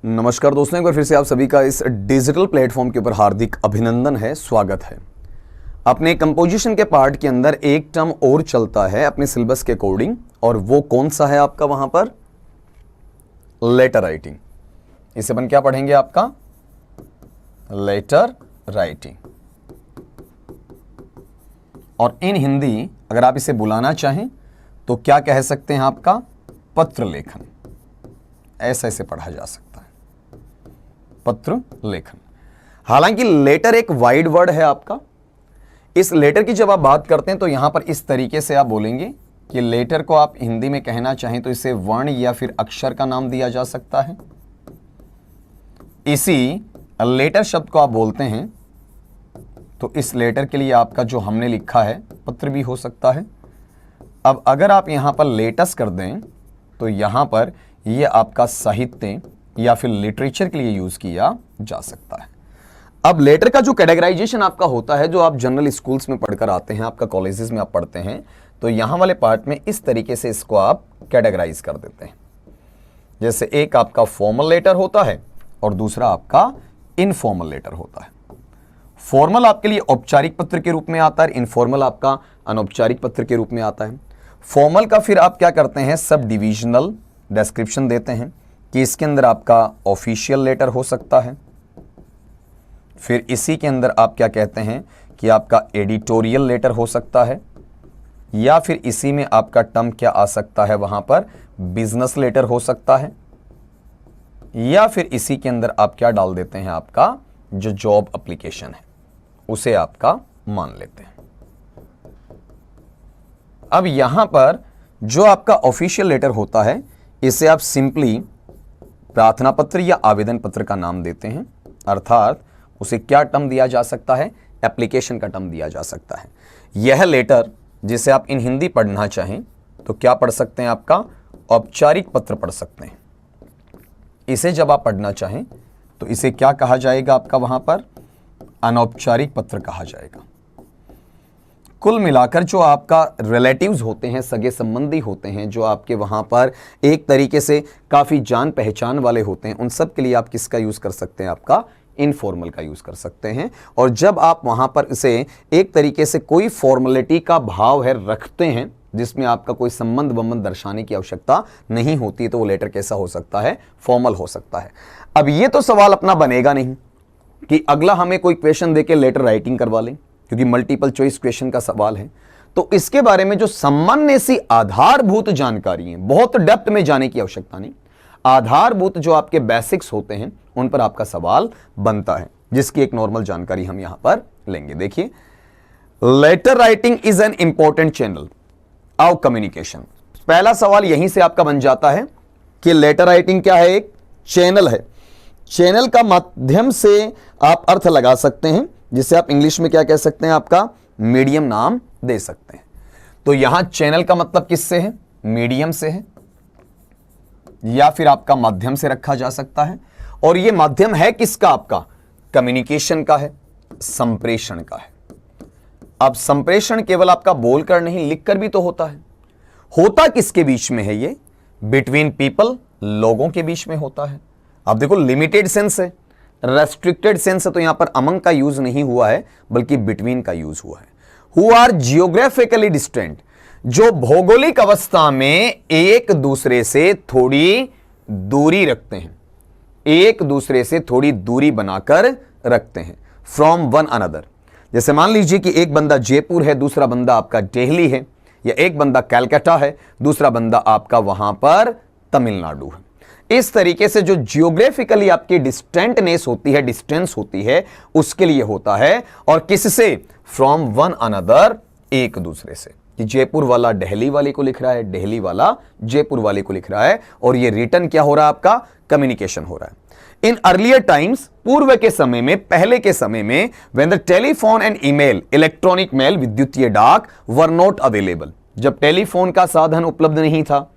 नमस्कार दोस्तों, एक बार फिर से आप सभी का इस डिजिटल प्लेटफॉर्म के ऊपर हार्दिक अभिनंदन है, स्वागत है। अपने कंपोजिशन के पार्ट के अंदर एक टर्म और चलता है अपने सिलेबस के अकॉर्डिंग, और वो कौन सा है आपका वहां पर? Letter writing. इसे अपन क्या पढ़ेंगे? आपका लेटर राइटिंग। और इन हिंदी अगर आप इसे बुलाना चाहें तो क्या कह सकते हैं? आपका पत्र लेखन। ऐसा इसे पढ़ा जा सकता है, पत्र लेखन। हालांकि लेटर एक वाइड वर्ड है आपका। इस लेटर की जब आप बात करते हैं तो यहां पर इस तरीके से आप बोलेंगे कि लेटर को आप हिंदी में कहना चाहें तो इसे वर्ण या फिर अक्षर का नाम दिया जा सकता है। इसी लेटर शब्द को आप बोलते हैं तो इस लेटर के लिए आपका जो हमने लिखा है पत्र भी हो सकता है। अब अगर आप यहां पर लेटस कर दें तो यहां पर यह आपका साहित्य या फिर लिटरेचर के लिए यूज किया जा सकता है। अब लेटर का जो कैटेगराइजेशन आपका होता है, जो आप जनरल स्कूल्स में पढ़कर आते हैं, आपका कॉलेजेस में आप पढ़ते हैं, तो यहां वाले पार्ट में इस तरीके से इसको आप कैटेगराइज कर देते हैं। जैसे एक आपका फॉर्मल लेटर होता है और दूसरा आपका इनफॉर्मल लेटर होता है। फॉर्मल आपके लिए औपचारिक पत्र के रूप में आता है, इनफॉर्मल आपका अनौपचारिक पत्र के रूप में आता है। फॉर्मल का फिर आप क्या करते हैं? सब डिविजनल डिस्क्रिप्शन देते हैं कि इसके अंदर आपका ऑफिशियल लेटर हो सकता है। फिर इसी के अंदर आप क्या कहते हैं कि आपका एडिटोरियल लेटर हो सकता है, या फिर इसी में आपका टर्म क्या आ सकता है? वहां पर बिजनेस लेटर हो सकता है, या फिर इसी के अंदर आप क्या डाल देते हैं? आपका जो जॉब एप्लीकेशन है उसे आपका मान लेते हैं। अब यहां पर जो आपका ऑफिशियल लेटर होता है इसे आप सिंपली प्रार्थना पत्र या आवेदन पत्र का नाम देते हैं, अर्थात उसे क्या टर्म दिया जा सकता है? एप्लीकेशन का टर्म दिया जा सकता है। यह लेटर जिसे आप इन हिंदी पढ़ना चाहें तो क्या पढ़ सकते हैं? आपका औपचारिक पत्र पढ़ सकते हैं। इसे जब आप पढ़ना चाहें तो इसे क्या कहा जाएगा? आपका वहां पर अनौपचारिक पत्र कहा जाएगा। कुल मिलाकर जो आपका रिलेटिव्स होते हैं, सगे संबंधी होते हैं, जो आपके वहां पर एक तरीके से काफी जान पहचान वाले होते हैं, उन सब के लिए आप किसका यूज कर सकते हैं? आपका इनफॉर्मल का यूज कर सकते हैं। और जब आप वहां पर इसे एक तरीके से कोई फॉर्मेलिटी का भाव है रखते हैं, जिसमें आपका कोई संबंध वंबंध दर्शाने की आवश्यकता नहीं होती, तो वो लेटर कैसा हो सकता है? फॉर्मल हो सकता है। अब ये तो सवाल अपना बनेगा नहीं कि अगला हमें कोई क्वेश्चन देके लेटर राइटिंग करवा लें, क्योंकि मल्टीपल चॉइस क्वेश्चन का सवाल है। तो इसके बारे में जो सामान्य सी आधारभूत जानकारी है, बहुत डेप्थ में जाने की आवश्यकता नहीं, आधारभूत जो आपके बेसिक्स होते हैं उन पर आपका सवाल बनता है, जिसकी एक नॉर्मल जानकारी हम यहां पर लेंगे। देखिए, letter writing is an important channel of communication. पहला सवाल यहीं से आपका बन जाता है कि लेटर राइटिंग क्या है? एक चैनल है। चैनल का माध्यम से आप अर्थ लगा सकते हैं, जिसे आप इंग्लिश में क्या कह सकते हैं? आपका मीडियम नाम दे सकते हैं। तो यहां चैनल का मतलब किससे है? मीडियम से है, या फिर आपका माध्यम से रखा जा सकता है। और यह माध्यम है किसका? आपका कम्युनिकेशन का है, संप्रेषण का है। अब संप्रेषण केवल आपका बोलकर नहीं, लिखकर भी तो होता है। होता किसके बीच में है? ये बिटवीन पीपल, लोगों के बीच में होता है। अब देखो, लिमिटेड सेंस है, रेस्ट्रिक्टेड सेंस है, तो यहां पर अमंग का यूज नहीं हुआ है, बल्कि बिटवीन का यूज हुआ है। हु आर जियोग्राफिकली डिस्टेंट, जो भौगोलिक अवस्था में एक दूसरे से थोड़ी दूरी रखते हैं, एक दूसरे से थोड़ी दूरी बनाकर रखते हैं। From one another. जैसे मान लीजिए कि एक बंदा जयपुर है, दूसरा बंदा आपका दिल्ली है, या एक बंदा कलकत्ता है, दूसरा बंदा आपका वहां पर तमिलनाडु है। इस तरीके से जो जियोग्राफिकली आपकी डिस्टेंटनेस होती है, डिस्टेंस होती है, उसके लिए होता है। और किससे? फ्रॉम वन अनदर, एक दूसरे से। कि जयपुर वाला दिल्ली वाले को लिख रहा है, दिल्ली वाला जयपुर वाले को लिख रहा है, और ये रिटर्न क्या हो रहा है? आपका कम्युनिकेशन हो रहा है। इन अर्लियर टाइम्स, पूर्व के समय में, पहले के समय में, when the telephone and email, electronic mail, विद्युतीय डाक, वर नॉट अवेलेबल, जब टेलीफोन का साधन उपलब्ध नहीं था,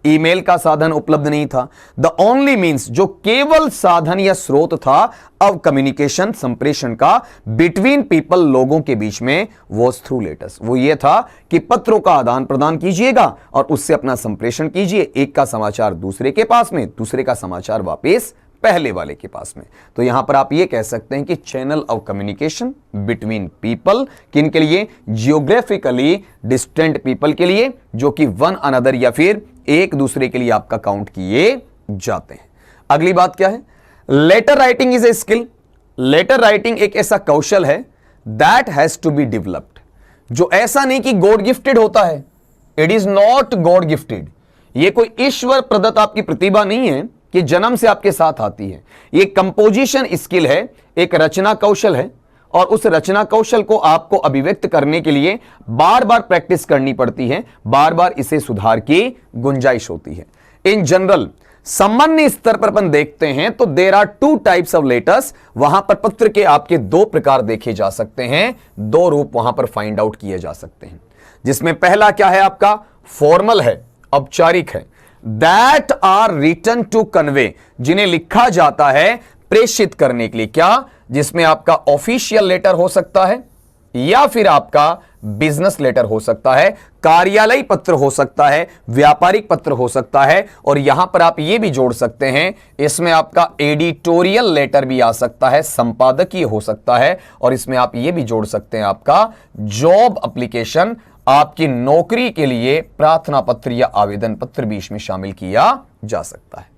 ईमेल का साधन उपलब्ध नहीं था, द ओनली मीन्स, जो केवल साधन या स्रोत था अब कम्युनिकेशन, संप्रेषण का बिटवीन पीपल, लोगों के बीच में, वॉज थ्रू लेटर्स। वो ये था कि पत्रों का आदान प्रदान कीजिएगा और उससे अपना संप्रेषण कीजिए, एक का समाचार दूसरे के पास में, दूसरे का समाचार वापस पहले वाले के पास में। तो यहां पर आप ये कह सकते हैं कि channel of communication between people, किन के लिए? जियोग्राफिकली डिस्टेंट पीपल के लिए, जो कि वन अनदर या फिर एक दूसरे के लिए आपका काउंट किए जाते हैं। अगली बात क्या है? Letter writing is a skill. Letter writing एक ऐसा कौशल है that has to be developed, जो ऐसा नहीं कि गॉड गिफ्टेड होता है। It is not god gifted. ये कोई ईश्वर प्रदत्त आपकी प्रतिभा नहीं है कि जन्म से आपके साथ आती है। ये कंपोजिशन स्किल है, एक रचना कौशल है, और उस रचना कौशल को आपको अभिव्यक्त करने के लिए बार बार प्रैक्टिस करनी पड़ती है, बार बार इसे सुधार की गुंजाइश होती है। इन जनरल सामान्य स्तर पर अपन देखते हैं तो there are two types of letters. वहां पर पत्र के आपके दो प्रकार देखे जा सकते हैं, दो रूप वहां पर फाइंड आउट किए जा सकते हैं, जिसमें पहला क्या है आपका? फॉर्मल है, औपचारिक है। That are written to convey, जिन्हें लिखा जाता है प्रेषित करने के लिए। क्या? जिसमें आपका ऑफिशियल लेटर हो सकता है या फिर आपका बिजनेस लेटर हो सकता है, कार्यालय पत्र हो सकता है, व्यापारिक पत्र हो सकता है, और यहां पर आप यह भी जोड़ सकते हैं, इसमें आपका एडिटोरियल लेटर भी आ सकता है, संपादकीय हो सकता है, और इसमें आप यह भी जोड़ सकते हैं आपका जॉब एप्लीकेशन, आपकी नौकरी के लिए प्रार्थना पत्र या आवेदन पत्र भी इसमें शामिल किया जा सकता है।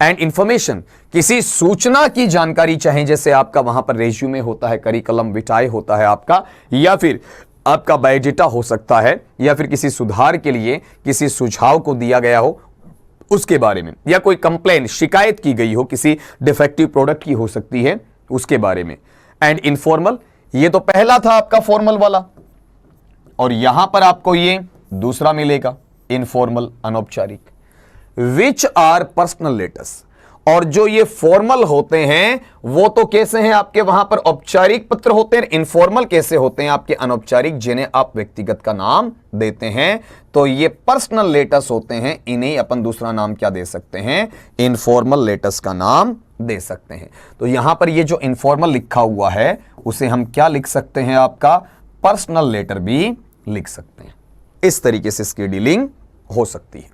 एंड इंफॉर्मेशन, किसी सूचना की जानकारी, चाहे जैसे आपका वहां पर रेज्यूमे होता है, करिकुलम विटाए होता है आपका, या फिर आपका बायोडेटा हो सकता है, या फिर किसी सुधार के लिए किसी सुझाव को दिया गया हो उसके बारे में, या कोई कंप्लेन, शिकायत की गई हो, किसी डिफेक्टिव प्रोडक्ट की हो सकती है, उसके बारे में। एंड इनफॉर्मल, ये तो पहला था आपका फॉर्मल वाला, और यहां पर आपको ये दूसरा मिलेगा, इनफॉर्मल, अनौपचारिक। विच आर पर्सनल लेटर्स, और जो ये फॉर्मल होते हैं वो तो कैसे हैं आपके वहां पर औपचारिक पत्र होते हैं, इनफॉर्मल कैसे होते हैं आपके अनौपचारिक, जिन्हें आप व्यक्तिगत का नाम देते हैं। तो ये पर्सनल लेटर्स होते हैं, इन्हें अपन दूसरा नाम क्या दे सकते हैं? इनफॉर्मल लेटर्स का नाम दे सकते हैं। तो यहां पर ये जो इनफॉर्मल लिखा हुआ है उसे हम क्या लिख सकते हैं? आपका पर्सनल लेटर भी लिख सकते हैं। इस तरीके से इसकी डीलिंग हो सकती है।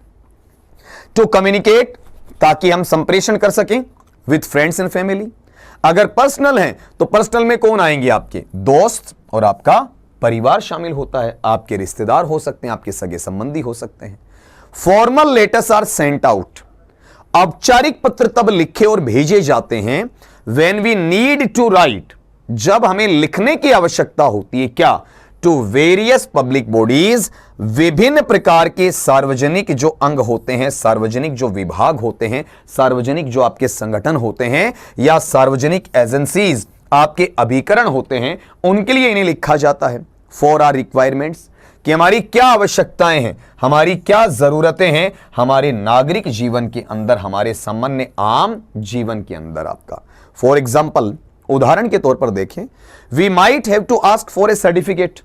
टू कम्युनिकेट, ताकि हम संप्रेषण कर सकें विथ फ्रेंड्स एंड फैमिली। अगर पर्सनल है तो पर्सनल में कौन आएंगे? आपके दोस्त और आपका परिवार शामिल होता है, आपके रिश्तेदार हो सकते हैं, आपके सगे संबंधी हो सकते हैं। Formal letters are sent out, औपचारिक पत्र तब लिखे और भेजे जाते हैं when we need to write, जब हमें लिखने की आवश्यकता होती है। क्या? टू वेरियस पब्लिक बॉडीज, विभिन्न प्रकार के सार्वजनिक जो अंग होते हैं, सार्वजनिक जो विभाग होते हैं, सार्वजनिक जो आपके संगठन होते हैं, या सार्वजनिक एजेंसीज आपके अभिकरण होते हैं, उनके लिए इन्हें लिखा जाता है। फॉर आर रिक्वायरमेंट्स, कि हमारी क्या आवश्यकताएं हैं, हमारी क्या जरूरतें हैं हमारे नागरिक जीवन के अंदर, हमारे सामान्य आम जीवन के अंदर आपका। फॉर एग्जाम्पल, उदाहरण के तौर पर देखें, we might have to ask for a certificate,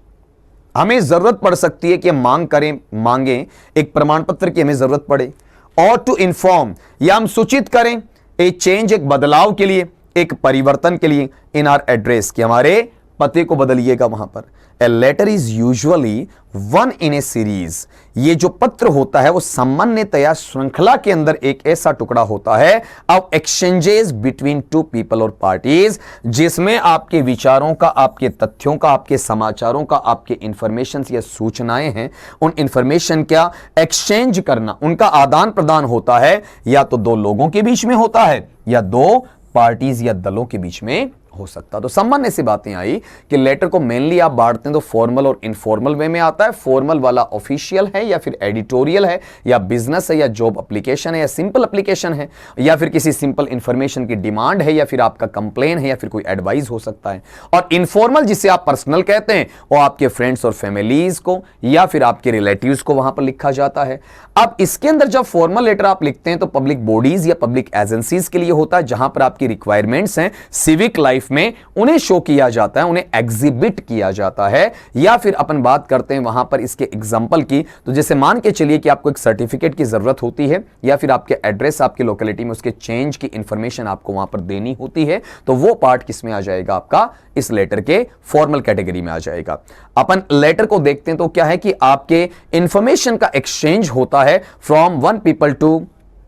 हमें जरूरत पड़ सकती है कि हम मांगे एक प्रमाण पत्र की हमें जरूरत पड़े। और टू इन्फॉर्म, या हम सूचित करें ए चेंज, एक बदलाव के लिए, एक परिवर्तन के लिए, इन आर एड्रेस, कि हमारे पते को बदलिएगा वहां पर। A letter is usually one in a series, ये जो पत्र होता है वो सामान्यतया श्रृंखला के अंदर एक ऐसा टुकड़ा होता है of exchanges between two people और पार्टीज, जिसमें आपके विचारों का, आपके तथ्यों का, आपके समाचारों का, आपके इंफॉर्मेशन या सूचनाएं हैं, उन इंफॉर्मेशन का एक्सचेंज करना, उनका आदान प्रदान होता है, या तो दो लोगों के बीच में होता है या दो पार्टीज या दलों के बीच में हो सकता। तो सामान्य सी बातें आई कि लेटर को मेनली आप बांटते हैं तो फॉर्मल और इनफॉर्मल वे में आता है। फॉर्मल वाला ऑफिशियल है या फिर एडिटोरियल है या बिजनेस है या जॉब एप्लीकेशन है या सिंपल एप्लीकेशन है या फिर किसी सिंपल इंफॉर्मेशन की डिमांड है या फिर आपका कंप्लेन है या फिर कोई एडवाइस हो सकता है। और इनफॉर्मल जिसे आप पर्सनल कहते हैं वो आपके फ्रेंड्स और फैमिलीज को या फिर आपके रिलेटिव्स को वहां पर लिखा जाता है। अब इसके अंदर जब फॉर्मल लेटर आप लिखते हैं तो पब्लिक बॉडीज या पब्लिक एजेंसीज के लिए होता है, जहां पर आपकी रिक्वायरमेंट्स हैं सिविक लाइफ में, उन्हें शो किया जाता है, उन्हें एग्जिबिट किया जाता है। या फिर अपन बात करते हैं वहां पर इसके एग्जांपल की, तो जैसे मान के चलिए कि आपको एक सर्टिफिकेट की जरूरत होती है या फिर आपके एड्रेस आपकी लोकेलिटी में उसके चेंज की इंफॉर्मेशन आपको वहां पर देनी होती है, तो वो पार्ट किसमें आ जाएगा? आपका इस लेटर के फॉर्मल कैटेगरी में आ जाएगा। अपन लेटर को देखते हैं तो क्या है कि आपके इंफॉर्मेशन का एक्सचेंज होता है from one people to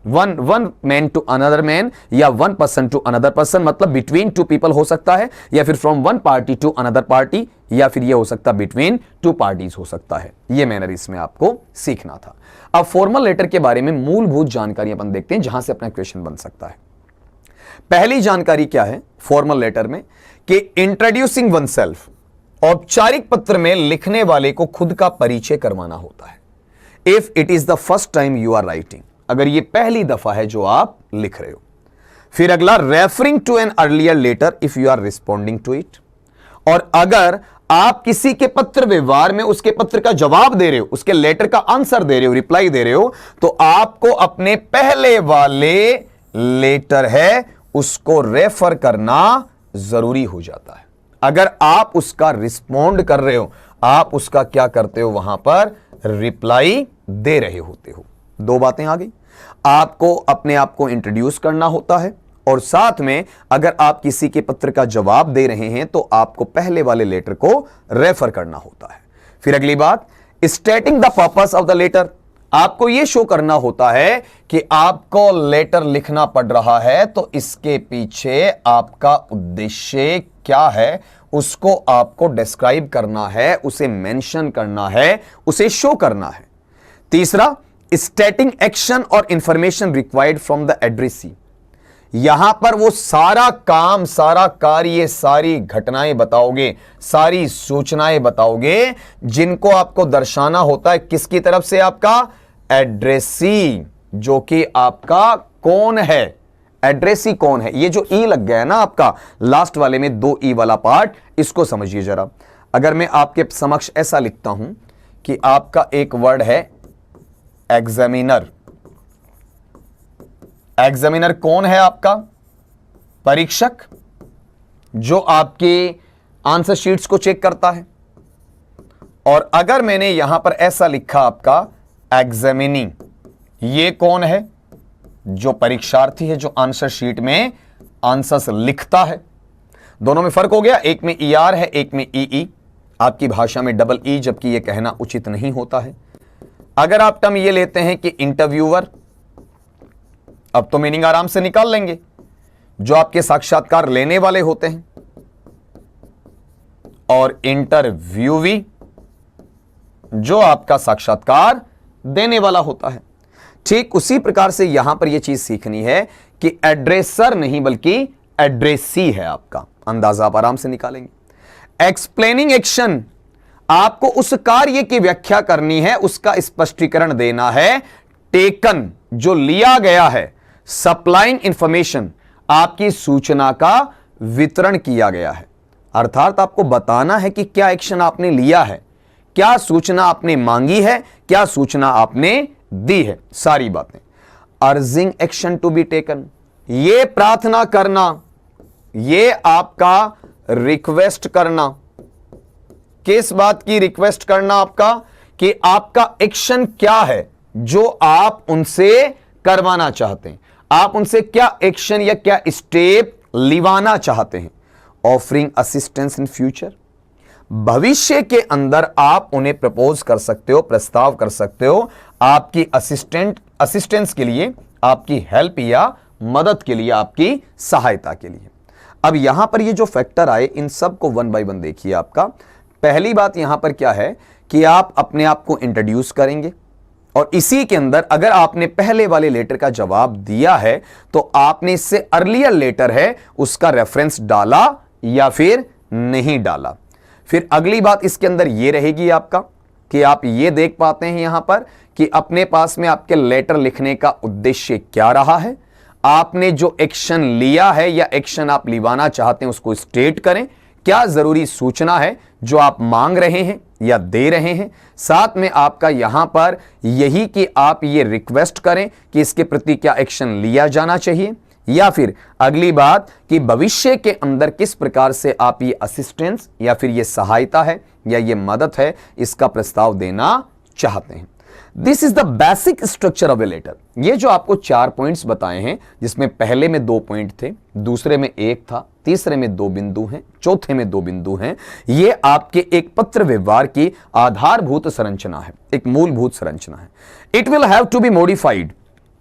one man to another man या one person to another person, मतलब बिटवीन टू पीपल हो सकता है, या फिर from one party to another party, या फिर ये हो सकता है बिटवीन टू पार्टीज हो सकता है। ये मैनर इसमें आपको सीखना था। अब फॉर्मल लेटर के बारे में मूलभूत जानकारी अपन देखते हैं जहां से अपना क्वेश्चन बन सकता है। पहली जानकारी क्या है फॉर्मल लेटर में कि इंट्रोड्यूसिंग वन सेल्फ, औपचारिक पत्र में लिखने वाले को खुद का परिचय करवाना होता है। If it is the first time you are writing, अगर ये पहली दफा है जो आप लिख रहे हो। फिर अगला, referring to an earlier letter if you are responding to it, और अगर आप किसी के पत्र व्यवहार में उसके पत्र का जवाब दे रहे हो, उसके लेटर का आंसर दे रहे हो, रिप्लाई दे रहे हो, तो आपको अपने पहले वाले लेटर है उसको रेफर करना जरूरी हो जाता है। अगर आप उसका रिस्पॉन्ड कर रहे हो, आप उसका क्या करते हो, वहां पर रिप्लाई दे रहे होते हो। दो बातें आ गई, आपको अपने आप को इंट्रोड्यूस करना होता है, और साथ में अगर आप किसी के पत्र का जवाब दे रहे हैं तो आपको पहले वाले लेटर को रेफर करना होता है। फिर अगली बात, stating the purpose of the letter, आपको यह शो करना होता है कि आपको लेटर लिखना पड़ रहा है तो इसके पीछे आपका उद्देश्य क्या है, उसको आपको डिस्क्राइब करना है, उसे मेंशन करना है, उसे शो करना है। तीसरा, स्टेटिंग एक्शन और information required from the addressee, यहां पर वो सारा काम, सारा कार्य, सारी घटनाएं बताओगे, सारी सूचनाएं बताओगे जिनको आपको दर्शाना होता है किसकी तरफ से, आपका एड्रेसी, जो कि आपका कौन है, एड्रेसी कौन है। ये जो ई लग गया है ना आपका लास्ट वाले में, दो ई वाला पार्ट, इसको समझिए जरा। अगर मैं आपके समक्ष ऐसा लिखता हूं कि आपका एक वर्ड है एग्जामिनर, एग्जामिनर कौन है, आपका परीक्षक, जो आपके आंसर शीट्स को चेक करता है। और अगर मैंने यहां पर ऐसा लिखा आपका एग्जामिनी, ये कौन है, जो परीक्षार्थी है, जो आंसर शीट में आंसर्स लिखता है। दोनों में फर्क हो गया, एक में ई आर है, एक में ई, आपकी भाषा में डबल ई, जबकि यह कहना उचित नहीं होता है। अगर आप टर्म ये लेते हैं कि इंटरव्यूअर, अब तो मीनिंग आराम से निकाल लेंगे, जो आपके साक्षात्कार लेने वाले होते हैं, और इंटरव्यूवी, जो आपका साक्षात्कार देने वाला होता है। ठीक उसी प्रकार से यहां पर यह चीज सीखनी है कि एड्रेसर नहीं बल्कि एड्रेसी है आपका, अंदाजा आप आराम से निकालेंगे। एक्सप्लेनिंग एक्शन, आपको उस कार्य की व्याख्या करनी है, उसका स्पष्टीकरण देना है। टेकन, जो लिया गया है। सप्लाइंग इंफॉर्मेशन, आपकी सूचना का वितरण किया गया है, अर्थात आपको बताना है कि क्या एक्शन आपने लिया है, क्या सूचना आपने मांगी है, क्या सूचना आपने दी है, सारी बातें। Urging action to be taken, ये प्रार्थना करना, ये आपका रिक्वेस्ट करना। किस बात की रिक्वेस्ट करना आपका, कि आपका एक्शन क्या है जो आप उनसे करवाना चाहते हैं, आप उनसे क्या एक्शन या क्या स्टेप लिवाना चाहते हैं। ऑफरिंग असिस्टेंस इन फ्यूचर, भविष्य के अंदर आप उन्हें प्रपोज कर सकते हो, प्रस्ताव कर सकते हो, आपकी असिस्टेंस के लिए, आपकी हेल्प या मदद के लिए, आपकी सहायता के लिए। अब यहां पर ये जो फैक्टर आए, इन सब को वन बाय वन देखिए। आपका पहली बात यहां पर क्या है कि आप अपने आप को इंट्रोड्यूस करेंगे, और इसी के अंदर अगर आपने पहले वाले लेटर का जवाब दिया है तो आपने इससे अर्लियर लेटर है उसका रेफरेंस डाला या फिर नहीं डाला। फिर अगली बात इसके अंदर यह रहेगी आपका कि आप ये देख पाते हैं यहां पर कि अपने पास में आपके लेटर लिखने का उद्देश्य क्या रहा है, आपने जो एक्शन लिया है या एक्शन आप लिवाना चाहते हैं उसको स्टेट करें, क्या जरूरी सूचना है जो आप मांग रहे हैं या दे रहे हैं। साथ में आपका यहां पर यही कि आप ये रिक्वेस्ट करें कि इसके प्रति क्या एक्शन लिया जाना चाहिए, या फिर अगली बात कि भविष्य के अंदर किस प्रकार से आप ये असिस्टेंस या फिर ये सहायता है या ये मदद है इसका प्रस्ताव देना चाहते हैं। This is the basic structure of a letter. ये जो आपको 4 पॉइंट्स बताए हैं, जिसमें पहले में 2 पॉइंट थे, दूसरे में 1 था, तीसरे में 2 बिंदु हैं, चौथे में 2 बिंदु हैं, ये आपके एक पत्र व्यवहार की आधारभूत संरचना है, एक मूलभूत संरचना है। It will have to be modified,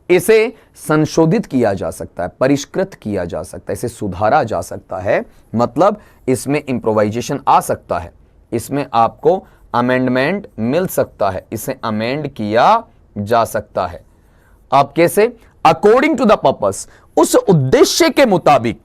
इसे संशोधित किया जा सकता है, परिष्कृत किया जा सकता है, इसे सुधारा जा सकता है, मतलब इसमें इंप्रोवाइजेशन आ सकता है, इसमें आपको अमेंडमेंट मिल सकता है, इसे अमेंड किया जा सकता है। अब कैसे? अकॉर्डिंग टू द पर्पस, उस उद्देश्य के मुताबिक,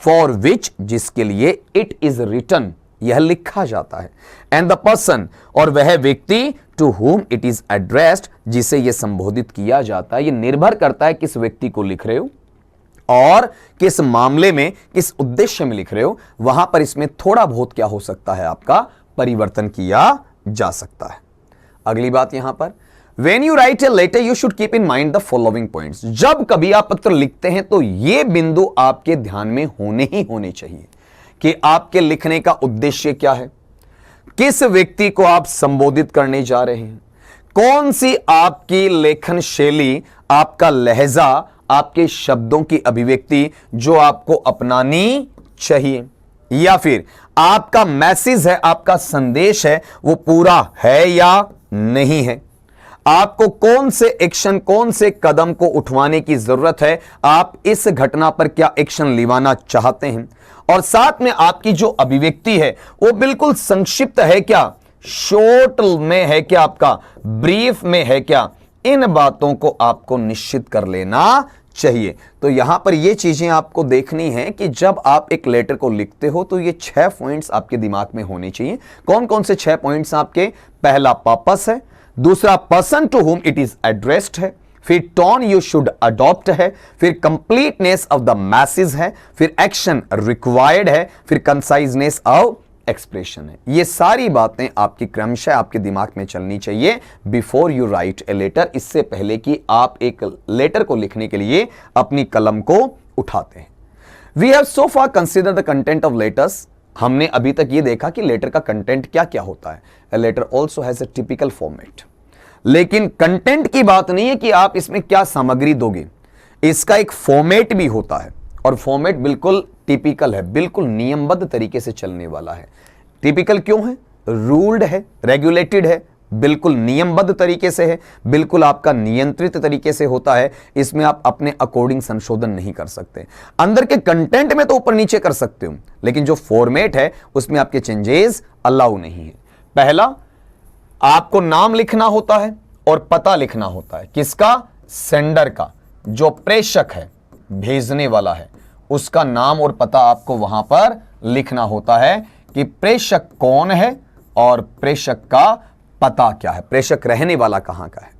फॉर विच, जिसके लिए इट इज रिटन, यह लिखा जाता है, एंड द पर्सन, और वह व्यक्ति, to whom it is addressed, जिसे यह संबोधित किया जाता है। यह निर्भर करता है किस व्यक्ति को लिख रहे हो और किस मामले में, किस उद्देश्य में लिख रहे हो, वहां पर इसमें थोड़ा बहुत क्या हो सकता है, आपका परिवर्तन किया जा सकता है। अगली बात यहां पर, When you write a letter, you should keep in mind the following points. जब कभी आप पत्र लिखते हैं तो ये बिंदु आपके ध्यान में होने ही होने चाहिए कि आपके लिखने का उद्देश्य क्या है, किस व्यक्ति को आप संबोधित करने जा रहे हैं, कौन सी आपकी लेखन शैली, आपका लहजा, आपके शब्दों की अभिव्यक्ति जो आपको अपनानी चाहिए, या फिर आपका मैसेज है, आपका संदेश है, वो पूरा है या नहीं है, आपको कौन से एक्शन, कौन से कदम को उठवाने की जरूरत है, आप इस घटना पर क्या एक्शन लेवाना चाहते हैं, और साथ में आपकी जो अभिव्यक्ति है वो बिल्कुल संक्षिप्त है क्या, शॉर्ट में है क्या, आपका ब्रीफ में है क्या, इन बातों को आपको निश्चित कर लेना चाहिए। तो यहां पर ये चीजें आपको देखनी है कि जब आप एक लेटर को लिखते हो तो ये 6 पॉइंट्स आपके दिमाग में होने चाहिए। कौन कौन से 6 पॉइंट्स आपके? पहला पर्पस है, दूसरा person to whom it is addressed है, फिर टोन यू शुड अडॉप्ट है, फिर कंप्लीटनेस ऑफ द मैसेज है, फिर एक्शन रिक्वायर्ड है, फिर कंसाइजनेस ऑफ एक्सप्रेशन है। ये सारी बातें आपकी क्रमशः आपके दिमाग में चलनी चाहिए before you write a letter, इससे पहले कि आप एक लेटर को लिखने के लिए अपनी कलम को उठाते हैं। We have so far considered the content of letters. हमने अभी तक ये देखा कि लेटर का कंटेंट क्या क्या होता है। A letter also has a typical format, लेकिन कंटेंट की बात नहीं है कि आप इसमें क्या सामग्री दोगे, इसका एक फॉर्मेट भी होता है, और फॉर्मेट बिल्कुल टिपिकल है, बिल्कुल नियमबद्ध तरीके से चलने वाला है। टिपिकल क्यों है? रूल्ड है, रेगुलेटेड है, बिल्कुल नियमबद्ध तरीके से है, बिल्कुल आपका नियंत्रित तरीके से होता है। इसमें आप अपने अकॉर्डिंग संशोधन नहीं कर सकते। अंदर के कंटेंट में तो ऊपर नीचे कर सकते हो, लेकिन जो फॉर्मेट है उसमें आपके चेंजेस अलाउ नहीं है। पहला, आपको नाम लिखना होता है और पता लिखना होता है। किसका? सेंडर का। जो प्रेषक है, भेजने वाला है, उसका नाम और पता आपको वहां पर लिखना होता है कि प्रेषक कौन है और प्रेषक का पता क्या है, प्रेषक रहने वाला कहां का है।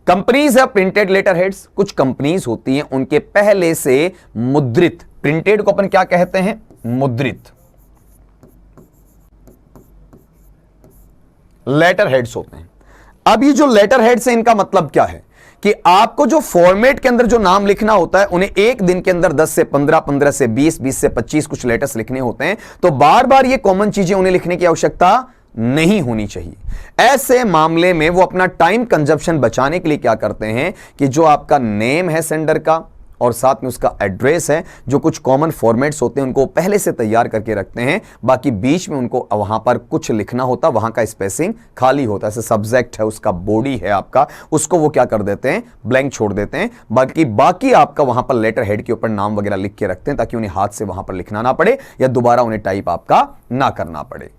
कंपनीज है प्रिंटेड लेटर हेड्स। कुछ कंपनीज होती हैं उनके पहले से मुद्रित, प्रिंटेड को अपन क्या कहते हैं? मुद्रित लेटर हेड्स होते हैं। अब ये जो लेटर हेड्स है, इनका मतलब क्या है कि आपको जो फॉर्मेट के अंदर जो नाम लिखना होता है, उन्हें एक दिन के अंदर 10 से 15, 15 से 20, 20 से 25 कुछ लेटर्स लिखने होते हैं। तो बार बार ये कॉमन चीजें उन्हें लिखने की आवश्यकता नहीं होनी चाहिए। ऐसे मामले में वो अपना टाइम कंजप्शन बचाने के लिए क्या करते हैं कि जो आपका नेम है सेंडर का और साथ में उसका एड्रेस है, जो कुछ कॉमन फॉर्मेट्स होते हैं उनको पहले से तैयार करके रखते हैं। बाकी बीच में उनको वहां पर कुछ लिखना होता, वहां का स्पेसिंग खाली होता है। जैसे सब्जेक्ट है, उसका बॉडी है आपका, उसको वो क्या कर देते हैं? ब्लैंक छोड़ देते हैं। बाकी आपका वहां पर लेटर हेड के ऊपर नाम वगैरह लिख के रखते हैं ताकि उन्हें हाथ से वहां पर लिखना ना पड़े या दोबारा उन्हें टाइप आपका ना करना पड़े।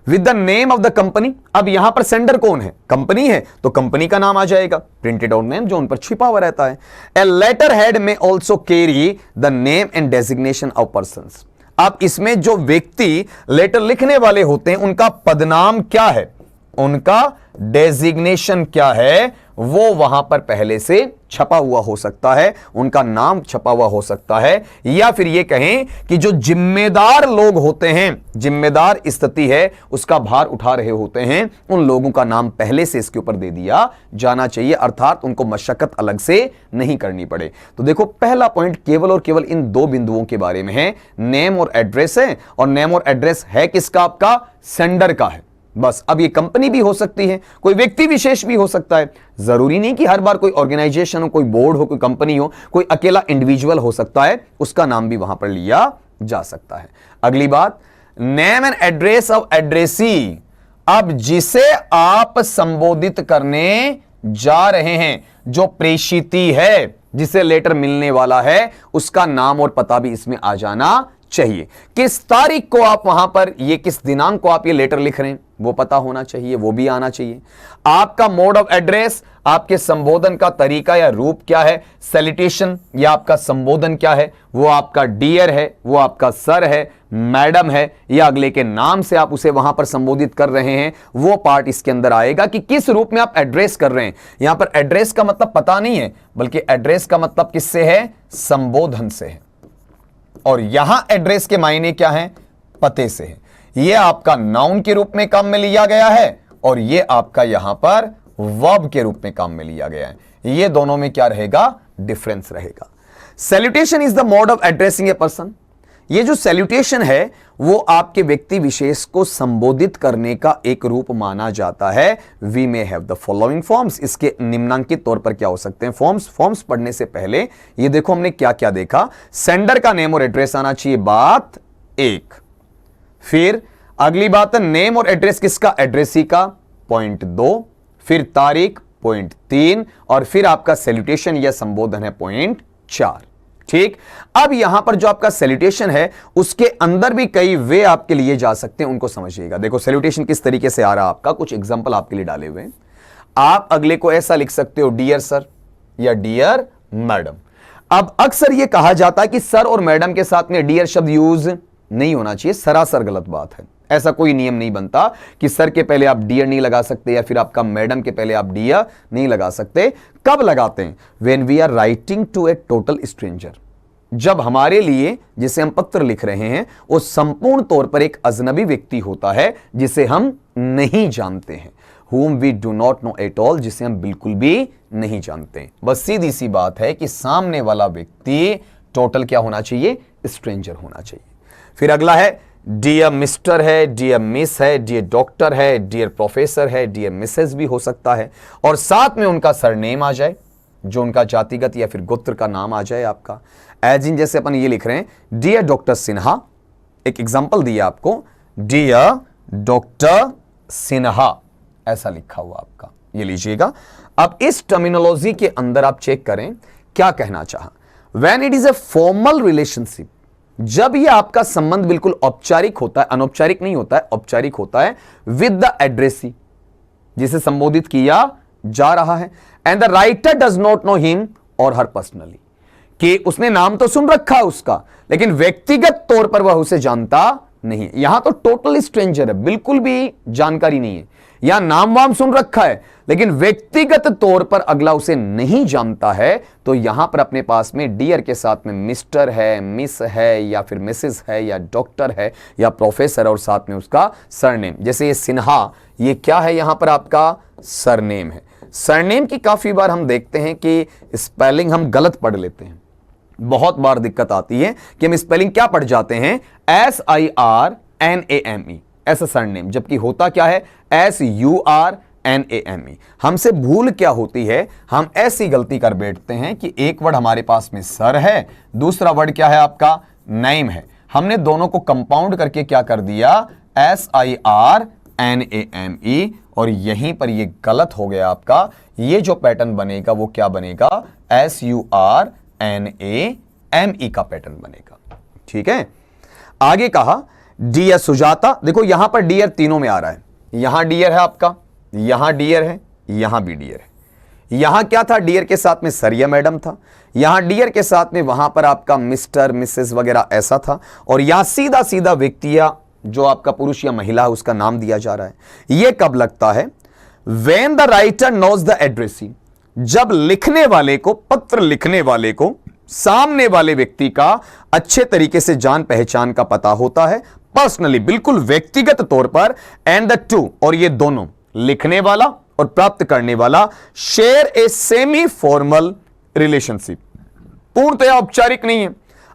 With the name of the company. अब यहां पर सेंडर कौन है? कंपनी है, तो कंपनी का नाम आ जाएगा, प्रिंटेड आउट नेम जो उन पर छिपा हुआ रहता है। ए लेटर हेड में also carry the name and designation of persons. अब इसमें जो व्यक्ति लेटर लिखने वाले होते हैं उनका पदनाम क्या है, उनका डेजिग्नेशन क्या है, वो वहां पर पहले से छपा हुआ हो सकता है, उनका नाम छपा हुआ हो सकता है। या फिर ये कहें कि जो जिम्मेदार लोग होते हैं, जिम्मेदार स्थिति है, उसका भार उठा रहे होते हैं, उन लोगों का नाम पहले से इसके ऊपर दे दिया जाना चाहिए, अर्थात उनको मशक्कत अलग से नहीं करनी पड़े। तो देखो, पहला पॉइंट केवल और केवल इन 2 बिंदुओं के बारे में है, नेम और एड्रेस है, और नेम और एड्रेस है किसका? आपका सेंडर का है। बस। अब ये कंपनी भी हो सकती है, कोई व्यक्ति विशेष भी हो सकता है, जरूरी नहीं कि हर बार कोई ऑर्गेनाइजेशन हो, कोई बोर्ड हो, कोई कंपनी हो, कोई अकेला इंडिविजुअल हो सकता है, उसका नाम भी वहां पर लिया जा सकता है। अगली बात, name and address of addressee. अब जिसे आप संबोधित करने जा रहे हैं, जो प्रेषिती है, जिसे लेटर मिलने वाला है उसका नाम और पता भी इसमें आ जाना चाहिए। किस तारीख को आप वहां पर, ये किस दिनांक को आप ये लेटर लिख रहे हैं वो पता होना चाहिए, वो भी आना चाहिए। आपका मोड ऑफ एड्रेस, आपके संबोधन का तरीका या रूप क्या है, सैल्यूटेशन या आपका संबोधन क्या है, वो आपका डियर है, वो आपका सर है, मैडम है, या अगले के नाम से आप उसे वहां पर संबोधित कर रहे हैं, वो पार्ट इसके अंदर आएगा कि किस रूप में आप एड्रेस कर रहे हैं। यहां पर एड्रेस का मतलब पता नहीं है, बल्कि एड्रेस का मतलब किससे है, संबोधन से है। और यहां एड्रेस के मायने क्या है, पते से है। यह आपका नाउन के रूप में काम में लिया गया है और यह आपका यहां पर वर्ब के रूप में काम में लिया गया है। ये दोनों में क्या रहेगा, डिफरेंस रहेगा। Salutation is the mode of addressing a person. ये जो सैल्यूटेशन है वो आपके व्यक्ति विशेष को संबोधित करने का एक रूप माना जाता है। We may have the following forms, इसके निम्नांकित तौर पर क्या हो सकते हैं फॉर्म्स। फॉर्म्स पढ़ने से पहले ये देखो हमने क्या क्या देखा। सेंडर का नेम और एड्रेस आना चाहिए, बात एक। फिर अगली बात है नेम और एड्रेस किसका, एड्रेसी का, पॉइंट 2। फिर तारीख, पॉइंट 3। और फिर आपका सैल्यूटेशन या संबोधन है, पॉइंट 4। ठीक, अब यहां पर जो आपका सैल्यूटेशन है उसके अंदर भी कई वे आपके लिए जा सकते हैं, उनको समझिएगा। देखो सैल्यूटेशन किस तरीके से आ रहा है आपका, कुछ एग्जांपल आपके लिए डाले हुए हैं। आप अगले को ऐसा लिख सकते हो, डियर सर या डियर मैडम। अब अक्सर यह कहा जाता है कि सर और मैडम के साथ में डियर शब्द यूज नहीं होना चाहिए, सरासर गलत बात है। ऐसा कोई नियम नहीं बनता कि सर के पहले आप डियर नहीं लगा सकते या फिर आपका मैडम के पहले आप डियर नहीं लगा सकते। कब लगाते हैं, when we are writing to a total stranger. जब हमारे लिए जिसे हम पत्र लिख रहे हैं वो संपूर्ण तौर पर एक अजनबी व्यक्ति होता है जिसे हम नहीं जानते हैं, whom we do not know at all, जिसे हम बिल्कुल भी नहीं जानते। बस सीधी सी बात है कि सामने वाला व्यक्ति टोटल क्या होना चाहिए, स्ट्रेंजर होना चाहिए। फिर अगला है डियर मिस्टर है, डियर मिस है, डियर डॉक्टर है, डियर प्रोफेसर है, डियर मिसेस भी हो सकता है, और साथ में उनका सरनेम आ जाए, जो उनका जातिगत या फिर गोत्र का नाम आ जाए आपका। एज इन जैसे अपन ये लिख रहे हैं डियर डॉक्टर सिन्हा, एक एग्जांपल दिया आपको, डियर डॉक्टर सिन्हा ऐसा लिखा हुआ आपका, ये लीजिएगा। अब इस टर्मिनोलॉजी के अंदर आप चेक करें क्या कहना चाहा। When it is a formal relationship, जब यह आपका संबंध बिल्कुल औपचारिक होता है, अनौपचारिक नहीं होता है, औपचारिक होता है, विद द एड्रेसी जिसे संबोधित किया जा रहा है, and the writer does not know him और हर पर्सनली, कि उसने नाम तो सुन रखा है उसका लेकिन व्यक्तिगत तौर पर वह उसे जानता नहीं। यहां तो टोटल स्ट्रेंजर है, बिल्कुल भी जानकारी नहीं है, या नाम वाम सुन रखा है लेकिन व्यक्तिगत तौर पर अगला उसे नहीं जानता है। तो यहां पर अपने पास में डियर के साथ में मिस्टर है, मिस है, या फिर मिसेस है, या डॉक्टर है, या प्रोफेसर, और साथ में उसका सरनेम। जैसे ये सिन्हा, ये क्या है, यहां पर आपका सरनेम है। सरनेम की काफी बार हम देखते हैं कि स्पेलिंग हम गलत पढ़ लेते हैं, बहुत बार दिक्कत आती है कि हम स्पेलिंग क्या पढ़ जाते हैं, SIRNAME ऐसा सरनेम, जबकि होता क्या है SURNAME। हमसे भूल क्या होती है, हम ऐसी गलती कर बैठते हैं कि एक वर्ड हमारे पास में सर है, दूसरा वर्ड क्या है आपका, नेम है। हमने दोनों को कंपाउंड करके क्या कर दिया, SIRNAME, और यहीं पर ये गलत हो गया आपका। ये जो पैटर्न बनेगा वो क्या बनेगा, SURNAME का पैटर्न बनेगा। ठीक है, आगे कहा डियर सुजाता। देखो यहां पर डियर तीनों में आ रहा है, यहां डियर है आपका, यहां डियर है, यहां भी डियर है। यहां क्या था, डियर के साथ में सर या मैडम था, यहां डियर के साथ में वहां पर आपका मिस्टर मिसेस वगैरह ऐसा था, और यहां सीधा सीधा व्यक्ति या जो आपका पुरुष या महिला है उसका नाम दिया जा रहा है। यह कब लगता है, when the writer knows the addressee, जब लिखने वाले को, पत्र लिखने वाले को सामने वाले व्यक्ति का अच्छे तरीके से जान पहचान का पता होता है, पर्सनली बिल्कुल व्यक्तिगत तौर पर, एंड द टू, और ये दोनों लिखने वाला और प्राप्त करने वाला share a semi formal relationship, पूर्णतया औपचारिक नहीं है,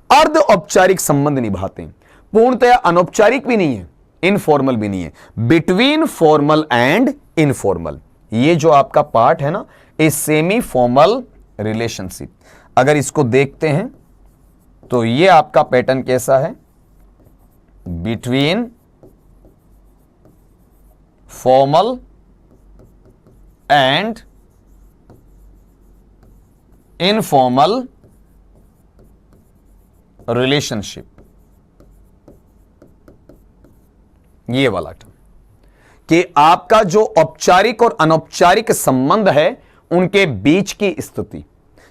अर्ध औपचारिक संबंध निभाते हैं, पूर्णतया अनौपचारिक भी नहीं है, इनफॉर्मल भी नहीं है, बिटवीन फॉर्मल एंड इनफॉर्मल। ये जो आपका पार्ट है ना, ए सेमी फॉर्मल रिलेशनशिप, अगर इसको देखते हैं तो ये आपका पैटर्न कैसा है, between formal and informal relationship, ये वाला टर्म, कि आपका जो औपचारिक और अनौपचारिक संबंध है उनके बीच की स्थिति,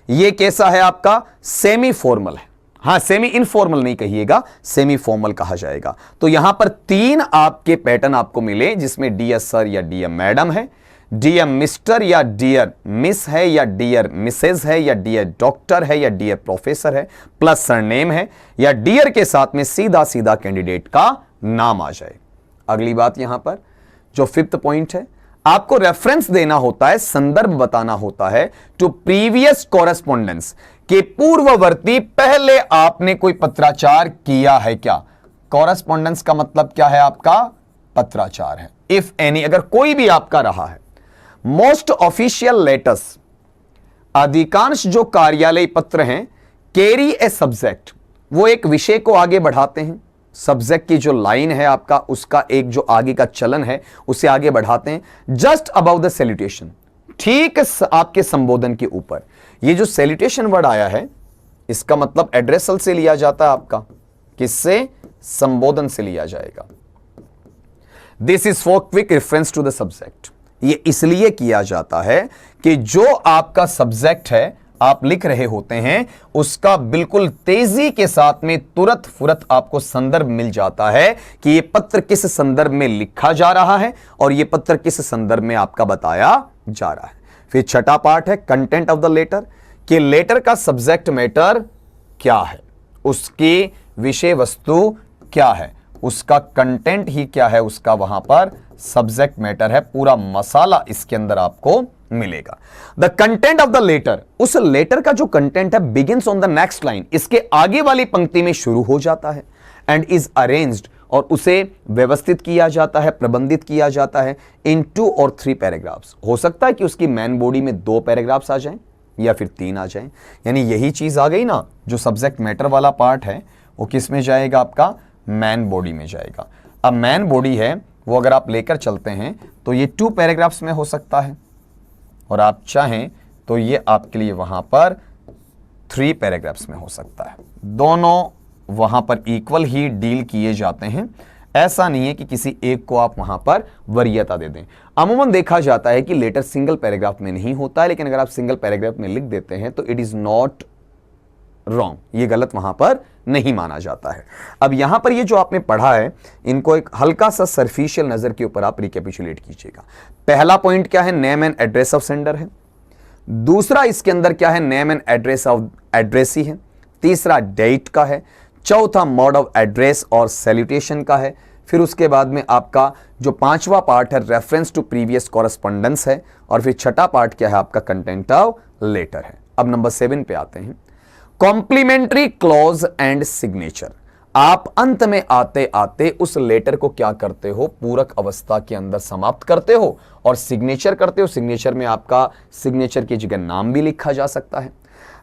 ये कैसा है आपका, सेमी फॉर्मल है। हां, सेमी इनफॉर्मल नहीं कहिएगा, सेमी फॉर्मल कहा जाएगा। तो यहां पर 3 आपके पैटर्न आपको मिले, जिसमें डियर सर या डियर मैडम है, डियर मिस्टर या डियर मिस है, या डियर मिसेज है, या डियर डॉक्टर है, या डियर प्रोफेसर है, प्लस सरनेम है, या डियर के साथ में सीधा सीधा कैंडिडेट का नाम आ जाए। अगली बात यहां पर जो 5th पॉइंट है, आपको रेफरेंस देना होता है, संदर्भ बताना होता है टू प्रीवियस कॉरेस्पॉन्डेंस, के पूर्ववर्ती पहले आपने कोई पत्राचार किया है क्या। कॉरेस्पॉन्डेंस का मतलब क्या है आपका, पत्राचार है। इफ एनी, अगर कोई भी आपका रहा है। मोस्ट ऑफिशियल लेटर्स, अधिकांश जो कार्यालय पत्र हैं, कैरी ए सब्जेक्ट, वो एक विषय को आगे बढ़ाते हैं। सब्जेक्ट की जो लाइन है आपका, उसका एक जो आगे का चलन है उसे आगे बढ़ाते हैं। जस्ट अबाउट द सैल्यूटेशन, ठीक आपके संबोधन के ऊपर। ये जो सैल्यूटेशन वर्ड आया है, इसका मतलब एड्रेसल से लिया जाता है आपका, किससे, संबोधन से लिया जाएगा। This is for quick reference to the subject, ये इसलिए किया जाता है कि जो आपका सब्जेक्ट है आप लिख रहे होते हैं, उसका बिल्कुल तेजी के साथ में तुरंत फुरत आपको संदर्भ मिल जाता है कि यह पत्र किस संदर्भ में लिखा जा रहा है और यह पत्र किस संदर्भ में आपका बताया जा रहा है। फिर छठा पार्ट है कंटेंट ऑफ द लेटर, कि लेटर का सब्जेक्ट मैटर क्या है, उसकी विषय वस्तु क्या है, उसका कंटेंट ही क्या है, उसका वहां पर सब्जेक्ट मैटर है, पूरा मसाला इसके अंदर आपको मिलेगा। The content of the letter, उस लेटर का जो कंटेंट है, begins on the next line, इसके आगे वाली पंक्ति में शुरू हो जाता है, एंड इज अरेंज्ड, और उसे व्यवस्थित किया जाता है, प्रबंधित किया जाता है इन 2 और 3 पैराग्राफ्स। हो सकता है कि उसकी मेन बॉडी में 2 पैराग्राफ्स आ जाएं या फिर 3 आ जाएं। यानी यही चीज आ गई ना, जो सब्जेक्ट मैटर वाला पार्ट है वो किस में जाएगा, आपका मैन बॉडी में जाएगा। अब मैन बॉडी है वो अगर आप लेकर चलते हैं तो ये 2 पैराग्राफ्स में हो सकता है, और आप चाहें तो ये आपके लिए वहां पर 3 पैराग्राफ्स में हो सकता है। दोनों वहां पर इक्वल ही डील किए जाते हैं। ऐसा नहीं है कि किसी एक को आप वहां पर वरीयता दे दें। अमूमन देखा जाता है कि लेटर सिंगल पैराग्राफ में नहीं होता है, लेकिन अगर आप सिंगल पैराग्राफ में लिख देते हैं तो इट इज नॉट रॉन्ग, ये गलत वहां पर नहीं माना जाता है। अब यहां पर ये जो आपने पढ़ा है, इनको एक हल्का सा सरफिशियल नजर के ऊपर आप रिकैपिचुलेट कीजिएगा। पहला पॉइंट क्या है, name and address of sender है। दूसरा इसके अंदर क्या है, name and address of addressee है। तीसरा डेट का है। चौथा मोड ऑफ एड्रेस और सैल्यूटेशन का है। फिर उसके बाद में आपका जो 5वां पार्ट है, रेफरेंस टू प्रीवियस कॉरेस्पॉन्डेंस है। और फिर छठा पार्ट क्या है, आपका कंटेंट ऑफ लेटर है। अब नंबर 7 पे आते हैं, कॉम्प्लीमेंट्री क्लॉज एंड सिग्नेचर। आप अंत में आते आते उस लेटर को क्या करते हो, पूरक अवस्था के अंदर समाप्त करते हो और सिग्नेचर करते हो। सिग्नेचर में आपका सिग्नेचर की जगह नाम भी लिखा जा सकता है।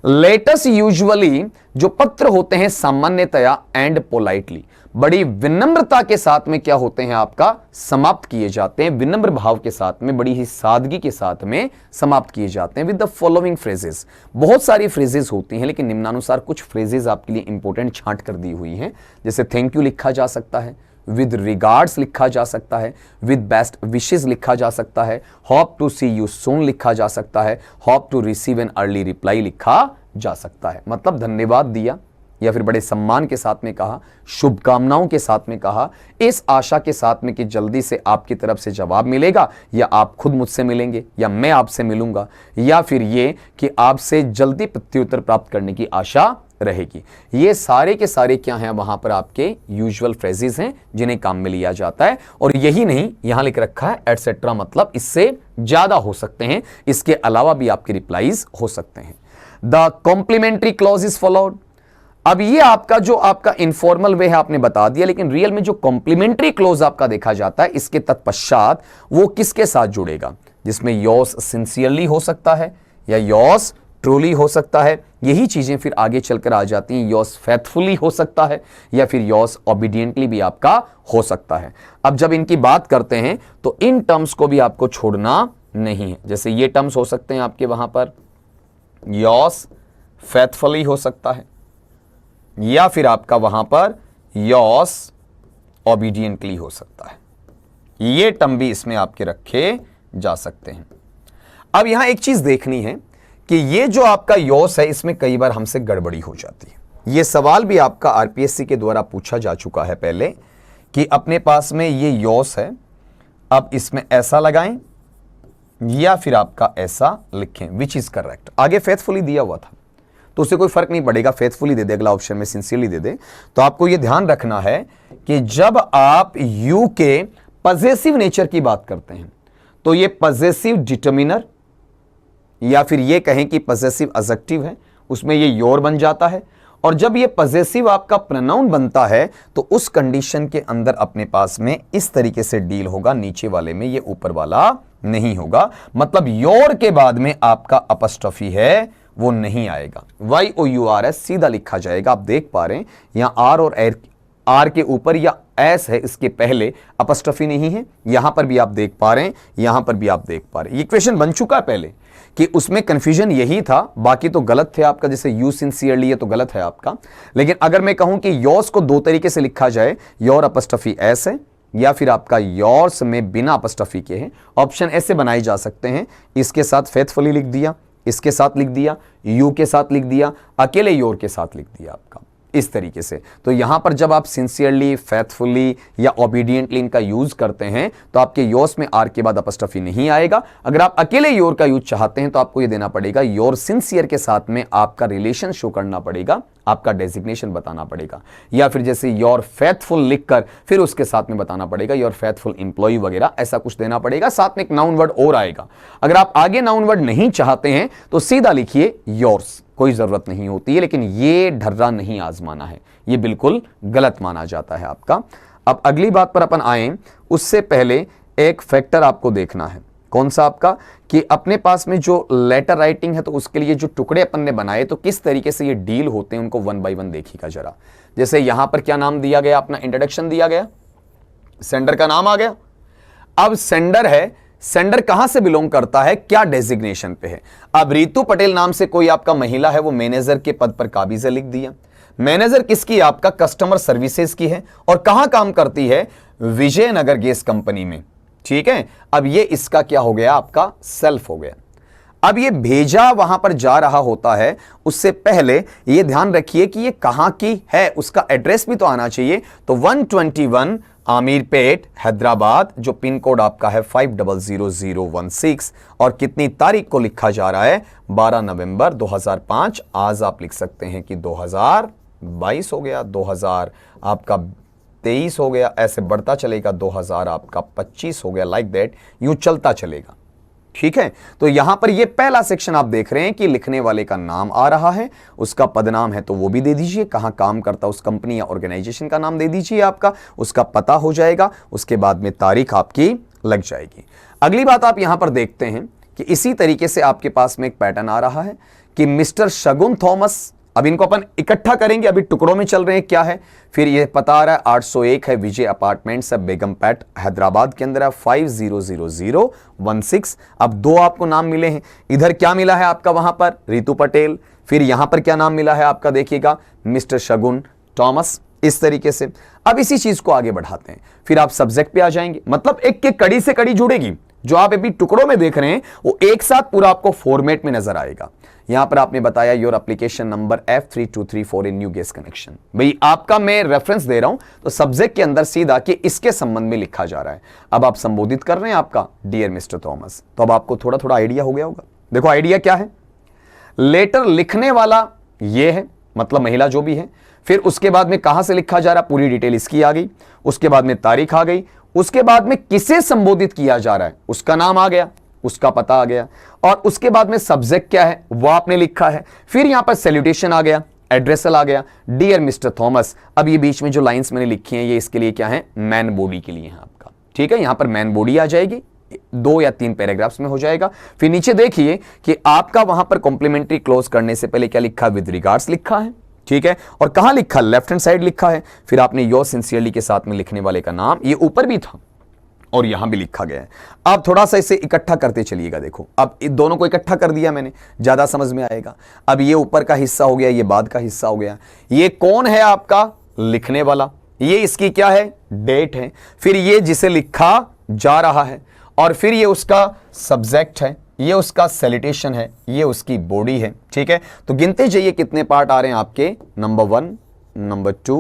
लेटर्स यूजुअली, जो पत्र होते हैं सामान्यतया एंड पोलाइटली, बड़ी विनम्रता के साथ में क्या होते हैं, आपका समाप्त किए जाते हैं। विनम्र भाव के साथ में, बड़ी ही सादगी के साथ में समाप्त किए जाते हैं विद द फॉलोइंग फ्रेजेस। बहुत सारी फ्रेजेस होती हैं, लेकिन निम्नानुसार कुछ फ्रेजेस आपके लिए इंपॉर्टेंट छांट कर दी हुई हैं। जैसे थैंक यू लिखा जा सकता है, विद रिगार्ड्स लिखा जा सकता है, विद बेस्ट विशेस लिखा जा सकता है, hope to see you soon लिखा जा सकता है, hope to receive an early reply लिखा जा सकता है। मतलब धन्यवाद दिया या फिर बड़े सम्मान के साथ में कहा, शुभकामनाओं के साथ में कहा, इस आशा के साथ में कि जल्दी से आपकी तरफ से जवाब मिलेगा, या आप खुद मुझसे मिलेंगे या मैं आपसे मिलूंगा, या फिर ये कि आपसे जल्दी प्रत्युत्तर प्राप्त करने की आशा रहेगी। ये सारे के सारे क्या हैं, वहां पर आपके यूजुअल फ्रेजेस हैं जिन्हें काम में लिया जाता है। और यही नहीं, यहां लिख रखा है एटसेट्रा, मतलब इससे ज्यादा हो सकते हैं, इसके अलावा भी आपके रिप्लाईज हो सकते हैं। The complimentary clause is followed. अब ये आपका जो आपका इनफॉर्मल वे है आपने बता दिया, लेकिन रियल में जो कॉम्प्लीमेंट्री क्लॉज आपका देखा जाता है, इसके तत्पश्चात वो किसके साथ जुड़ेगा, जिसमें योर्स सिंसियरली हो सकता है या योर्स ट्रूली हो सकता है। यही चीजें फिर आगे चलकर आ जाती हैं, योर्स फेथफुली हो सकता है या फिर योर्स ओबीडियंटली भी आपका हो सकता है। अब जब इनकी बात करते हैं तो इन टर्म्स को भी आपको छोड़ना नहीं है। जैसे ये टर्म्स हो सकते हैं आपके वहां पर, योर्स फेथफुली हो सकता है, या फिर आपका वहां पर योर्स ओबीडियंटली हो सकता है। ये टर्म भी इसमें आपके रखे जा सकते हैं। अब यहां एक चीज देखनी है कि ये जो आपका योर्स है इसमें कई बार हमसे गड़बड़ी हो जाती है। ये सवाल भी आपका आरपीएससी के द्वारा पूछा जा चुका है पहले कि अपने पास में ये योर्स है, अब इसमें ऐसा लगाएं या फिर आपका ऐसा लिखें, विच इज करेक्ट। आगे फेथफुली दिया हुआ था तो उससे कोई फर्क नहीं पड़ेगा, फेथफुली दे दे, अगला ऑप्शन में सिंसियरली दे दे। तो आपको यह ध्यान रखना है कि जब आप यू के पजेसिव नेचर की बात करते हैं तो ये पजेसिव डिटर्मिनर या फिर ये कहें कि पजेसिव एडजेक्टिव है, उसमें ये योर बन जाता है। और जब ये पजेसिव आपका प्रोनाउन बनता है तो उस कंडीशन के अंदर अपने पास में इस तरीके से डील होगा, नीचे वाले में ये ऊपर वाला नहीं होगा। मतलब योर के बाद में आपका अपस्ट्रफी है वो नहीं आएगा, YOURS सीधा लिखा जाएगा। आप देख पा रहे हैं यहां आर और आर के ऊपर या एस है, इसके पहले अपस्ट्रफी नहीं है। यहां पर भी आप देख पा रहे हैं, यहां पर भी आप देख पा रहे हैं। ये क्वेश्चन बन चुका है पहले कि उसमें कंफ्यूजन यही था, बाकी तो गलत थे आपका। जैसे यू सिंसियरली है तो गलत है आपका। लेकिन अगर मैं कहूं कि योर्स को दो तरीके से लिखा जाए, योर अपस्ट्रफी एस है या फिर आपका योर्स में बिना अपस्ट्रफी के है, ऑप्शन ऐसे बनाए जा सकते हैं। इसके साथ फेथफुली लिख दिया, इसके साथ लिख दिया, यू के साथ लिख दिया, अकेले योर के साथ लिख दिया आपका, इस तरीके से। तो यहां पर जब आप सिंसियरली, फेथफुली या ओबीडियंटली इनका यूज करते हैं तो आपके योर्स में आर के बाद अपस्ट्रफी नहीं आएगा। अगर आप अकेले योर का यूज चाहते हैं तो आपको यह देना पड़ेगा, योर सिंसियर के साथ में आपका रिलेशन शो करना पड़ेगा, आपका डेजिग्नेशन बताना पड़ेगा, या फिर जैसे योर फेथफुल लिखकर फिर उसके साथ में बताना पड़ेगा योर फेथफुल एम्प्लॉय वगैरह, ऐसा कुछ देना पड़ेगा। साथ में एक नाउन वर्ड और आएगा। अगर आप आगे नाउन वर्ड नहीं चाहते हैं तो सीधा लिखिए योर्स, कोई जरूरत नहीं होती है। लेकिन ये ढर्रा नहीं आजमाना है, ये बिल्कुल गलत माना जाता है आपका। अब अगली बात पर अपन आए, उससे पहले एक फैक्टर आपको देखना है। कौन सा आपका, कि अपने पास में जो लेटर राइटिंग है तो उसके लिए जो टुकड़े अपन ने बनाए तो किस तरीके से ये डील होते हैं, उनको वन बाय वन देखिएगा जरा। जैसे यहां पर क्या नाम दिया गया, अपना इंट्रोडक्शन दिया गया, सेंडर का नाम आ गया। अब सेंडर है, सेंडर कहां से बिलोंग करता है, क्या डेजिग्नेशन पे है। अब रितु पटेल नाम से कोई आपका महिला है, वो मैनेजर के पद पर काबिज है, लिख दिया। मैनेजर किसकी, आपका कस्टमर सर्विसेज की है, और कहां काम करती है, विजयनगर गैस कंपनी में। ठीक है, अब ये इसका क्या हो गया, आपका सेल्फ हो गया। अब ये भेजा वहां पर जा रहा होता है, उससे पहले ये ध्यान रखिए कि ये कहां की है, उसका एड्रेस भी तो आना चाहिए। तो 121 आमीरपेट हैदराबाद, जो पिन कोड आपका है 500016, और कितनी तारीख को लिखा जा रहा है, 12 नवंबर 2005। आज आप लिख सकते हैं कि 2022 हो गया, 2000 आपका 23 हो गया, ऐसे बढ़ता चलेगा, 2000 आपका 25 हो गया, लाइक दैट, यूं चलता चलेगा। ठीक है, तो यहां पर ये पहला सेक्शन आप देख रहे हैं कि लिखने वाले का नाम आ रहा है, उसका पदनाम है तो वो भी दे दीजिए, कहां काम करता उस कंपनी या ऑर्गेनाइजेशन का नाम दे दीजिए आपका, उसका पता हो जाएगा, उसके बाद में तारीख आपकी लग जाएगी। अगली बात आप यहां पर देखते हैं कि इसी तरीके से आपके पास में एक पैटर्न आ रहा है कि मिस्टर शगुन थॉमस, अब इनको अपन इकट्ठा करेंगे, अभी टुकड़ों में चल रहे हैं क्या है। फिर ये पता आ रहा है 801 है विजय अपार्टमेंट्स है, बेगमपेट हैदराबाद के अंदर है, 500016। अब दो आपको नाम मिले हैं, इधर क्या मिला है आपका, वहां पर रितु पटेल, फिर यहां पर क्या नाम मिला है आपका, देखिएगा मिस्टर शगुन थॉमस, इस तरीके से। अब इसी चीज को आगे बढ़ाते हैं, फिर आप सब्जेक्ट पे आ जाएंगे, मतलब एक के कड़ी से कड़ी जुड़ेगी। जो आप अभी टुकड़ों में देख रहे हैं वो एक साथ पूरा आपको फॉर्मेट में नजर आएगा। यहां पर आपने बताया your application number F3234 in new gas connection, भाई आपका मैं रेफरेंस दे रहा हूं तो सब्जेक्ट के अंदर सीधा कि इसके संबंध में लिखा जा रहा है। अब आप संबोधित कर रहे हैं आपका डियर मिस्टर थॉमस, तो अब आपको थोड़ा थोड़ा आइडिया हो गया होगा। देखो आइडिया क्या है, लेटर लिखने वाला ये है, मतलब महिला जो भी है, फिर उसके बाद में कहां से लिखा जा रहा, पूरी डिटेल इसकी आ गई, उसके बाद में तारीख आ गई, उसके बाद में किसे संबोधित किया जा रहा है उसका नाम आ गया, उसका पता आ गया, और उसके बाद में सब्जेक्ट क्या है वो आपने लिखा है, फिर यहां पर सैल्यूटेशन आ गया, एड्रेसल आ गया, डियर मिस्टर थॉमस। अब ये बीच में जो लाइंस मैंने लिखी हैं ये इसके लिए क्या है, मैन बॉडी के लिए है आपका। ठीक है, यहां पर मैन बॉडी आ जाएगी, 2 या 3 पैराग्राफ्स में हो जाएगा। फिर नीचे देखिए कि आपका वहां पर कॉम्प्लीमेंट्री क्लोज करने से पहले क्या लिखा, विद रिगार्ड्स लिखा है। ठीक है, और कहां लिखा, लेफ्ट हैंड साइड लिखा है। फिर आपने योर सिंसियरली के साथ में लिखने वाले का नाम, ये ऊपर भी था, और यहां भी लिखा गया है। आप थोड़ा सा इसे इकट्ठा करते चलिएगा। देखो अब इन दोनों को इकट्ठा कर दिया मैंने, ज्यादा समझ में आएगा। अब ये ऊपर का हिस्सा हो गया, ये बाद का हिस्सा हो गया। ये कौन है आपका लिखने वाला, ये इसकी क्या है डेट है, फिर ये जिसे लिखा जा रहा है, और फिर ये उसका सब्जेक्ट है, ये उसका सैल्यूटेशन है, ये उसकी बॉडी है। ठीक है, तो गिनते जाइए कितने पार्ट आ रहे हैं आपके, number 1, number 2,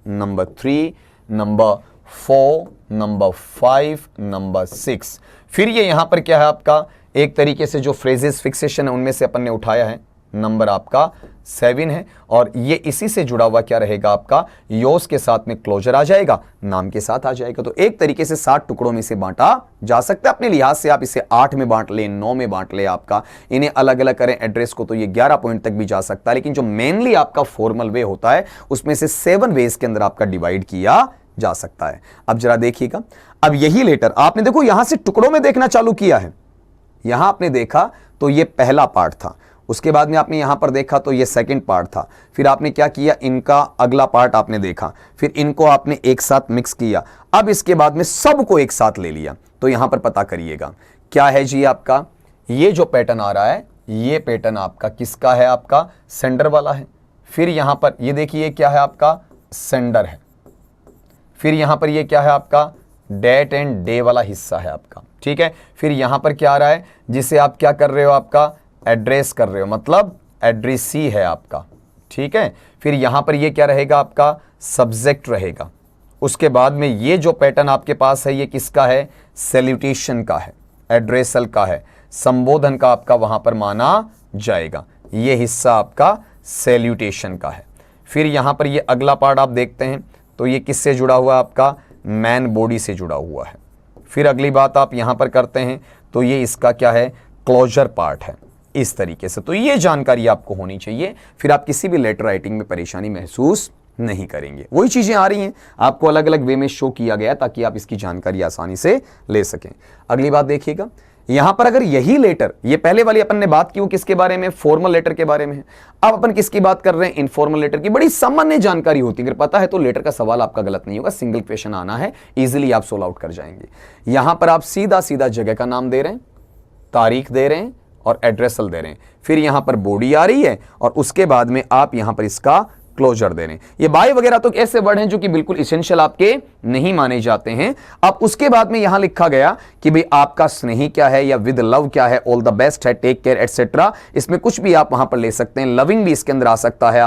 number 3, number 4, number 5, number 6। फिर ये यहां पर क्या है आपका, एक तरीके से जो फ्रेजेस फिक्सेशन है उनमें से अपन ने उठाया है, नंबर आपका 7 है, और ये इसी से जुड़ा हुआ क्या रहेगा आपका, योस के साथ में क्लोजर आ जाएगा, नाम के साथ आ जाएगा। तो एक तरीके से 7 टुकड़ों में से बांटा जा सकता है। अपने लिहाज से आप इसे 8 में बांट ले, 9 में बांट ले, आपका इन्हें अलग अलग करें एड्रेस को, तो ये 11 पॉइंट तक भी जा सकता है। लेकिन जो मेनली आपका फॉर्मल वे होता है उसमें से 7 वेज के अंदर आपका डिवाइड किया जा सकता है। अब जरा देखिएगा, अब यही लेटर आपने देखो यहां से टुकड़ों में देखना चालू किया है। यहां आपने देखा तो ये पहला पार्ट था, उसके बाद में आपने यहां पर देखा तो ये सेकंड पार्ट था, फिर आपने क्या किया, इनका अगला पार्ट आपने देखा, फिर इनको आपने एक साथ मिक्स किया, अब इसके बाद में सबको एक साथ ले लिया। तो यहां पर पता करिएगा क्या है जी आपका, ये जो पैटर्न आ रहा है ये पैटर्न आपका किसका है, आपका सेंडर वाला है। फिर यहां पर ये देखिए क्या है आपका सेंडर है, फिर यहां पर ये क्या है आपका डेट एंड डे वाला हिस्सा है आपका। ठीक है, फिर यहां पर क्या आ रहा है जिसे आप क्या कर रहे हो, आपका एड्रेस कर रहे हो, मतलब एड्रेसी है आपका। ठीक है, फिर यहां पर ये क्या रहेगा आपका सब्जेक्ट रहेगा। उसके बाद में ये जो पैटर्न आपके पास है ये किसका है, सैल्यूटेशन का है, एड्रेसल का है, संबोधन का आपका वहां पर माना जाएगा। ये हिस्सा आपका सैल्यूटेशन का है। फिर यहां पर ये अगला पार्ट आप देखते हैं तो ये किससे जुड़ा हुआ है, आपका मैन बॉडी से जुड़ा हुआ है। फिर अगली बात आप यहां पर करते हैं तो ये इसका क्या है, क्लोजर पार्ट है, इस तरीके से। तो ये जानकारी आपको होनी चाहिए, फिर आप किसी भी लेटर राइटिंग में परेशानी महसूस नहीं करेंगे। वही चीजें आ रही हैं, आपको अलग अलग वे में शो किया गया ताकि आप इसकी जानकारी आसानी से ले सकें। अगली बात देखिएगा, यहां पर अगर यही लेटर, ये पहले वाली अपन ने बात की वो किसके बारे में, फॉर्मल लेटर के बारे में है। अब अपन किसकी बात कर रहे हैं, इनफॉर्मल लेटर की। बड़ी सामान्य जानकारी होती है, अगर पता है तो लेटर का सवाल आपका गलत नहीं होगा, सिंगल क्वेश्चन आना है, इजीली आप सोल्व आउट कर जाएंगे। यहां पर आप सीधा सीधा जगह का नाम दे रहे हैं, तारीख दे रहे हैं और एड्रेसल दे रहे हैं, फिर यहां पर बॉडी आ रही है और उसके बाद में आप यहां पर इसका क्लोजर दे रहे हैं। ये बाय वगैरह तो ऐसे वर्ड हैं जो कि बिल्कुल इसेंशियल आपके नहीं माने जाते हैं। अब उसके बाद में यहां लिखा गया कि भाई आपका स्नेही क्या है या विद लव क्या है, ऑल द बेस्ट है, टेक केयर एटसेट्रा। इसमें कुछ भी आप वहां पर ले सकते हैं, लविंग भी इसके अंदर आ सकता है,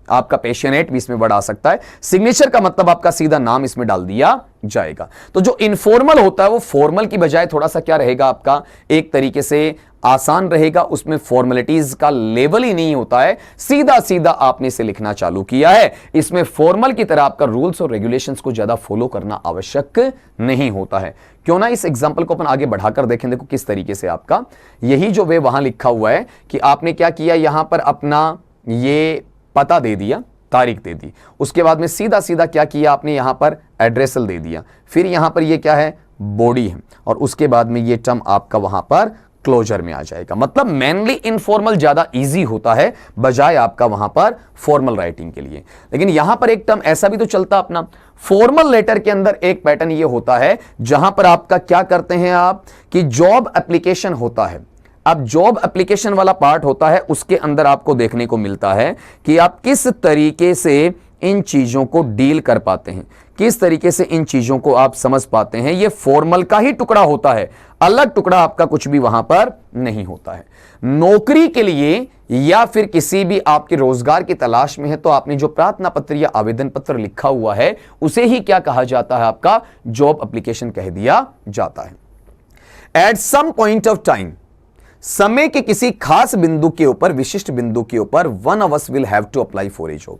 आपका पैशनेट भी इसमें वर्ड आ सकता है। सिग्नेचर का मतलब आपका सीधा नाम इसमें डाल दिया जाएगा। तो जो इनफॉर्मल होता है वो फॉर्मल की बजाय थोड़ा सा क्या रहेगा, आपका एक तरीके से आसान रहेगा, उसमें फॉर्मेलिटीज का लेवल ही नहीं होता है, सीधा सीधा आपने इसे लिखना चालू किया है। इसमें फॉर्मल की तरह आपका रूल्स और रेगुलेशंस को ज्यादा फॉलो करना आवश्यक नहीं होता है। क्यों ना इस एग्जांपल को अपन आगे बढ़ाकर देखें। देखो किस तरीके से आपका यही जो वे वहां लिखा हुआ है कि आपने क्या किया, यहां पर अपना ये पता दे दिया, तारीख दे दी, उसके बाद में सीधा सीधा क्या किया आपने, यहां पर एड्रेसल दे दिया, फिर यहां पर ये क्या है बॉडी है, और उसके बाद में ये टर्म आपका वहां पर क्लोजर में आ जाएगा। मतलब मेनली इनफॉर्मल ज्यादा इजी होता है बजाय आपका वहां पर फॉर्मल राइटिंग के लिए। लेकिन यहां पर एक टर्म ऐसा भी तो चलता अपना, फॉर्मल लेटर के अंदर एक पैटर्न ये होता है जहां पर आपका क्या करते हैं आप कि जॉब एप्लीकेशन होता है। अब जॉब एप्लीकेशन वाला पार्ट होता है, उसके अंदर आपको देखने को मिलता है कि आप किस तरीके से इन चीजों को डील कर पाते हैं, किस तरीके से इन चीजों को आप समझ पाते हैं। ये फॉर्मल का ही टुकड़ा होता है, अलग टुकड़ा आपका कुछ भी वहां पर नहीं होता है। नौकरी के लिए या फिर किसी भी आपके रोजगार की तलाश में है तो आपने जो प्रार्थना पत्र या आवेदन पत्र लिखा हुआ है उसे ही क्या कहा जाता है, आपका जॉब एप्लीकेशन कह दिया जाता है। At some point of time, समय के किसी खास बिंदु के ऊपर, विशिष्ट बिंदु के ऊपर, one of us will have to apply for a job.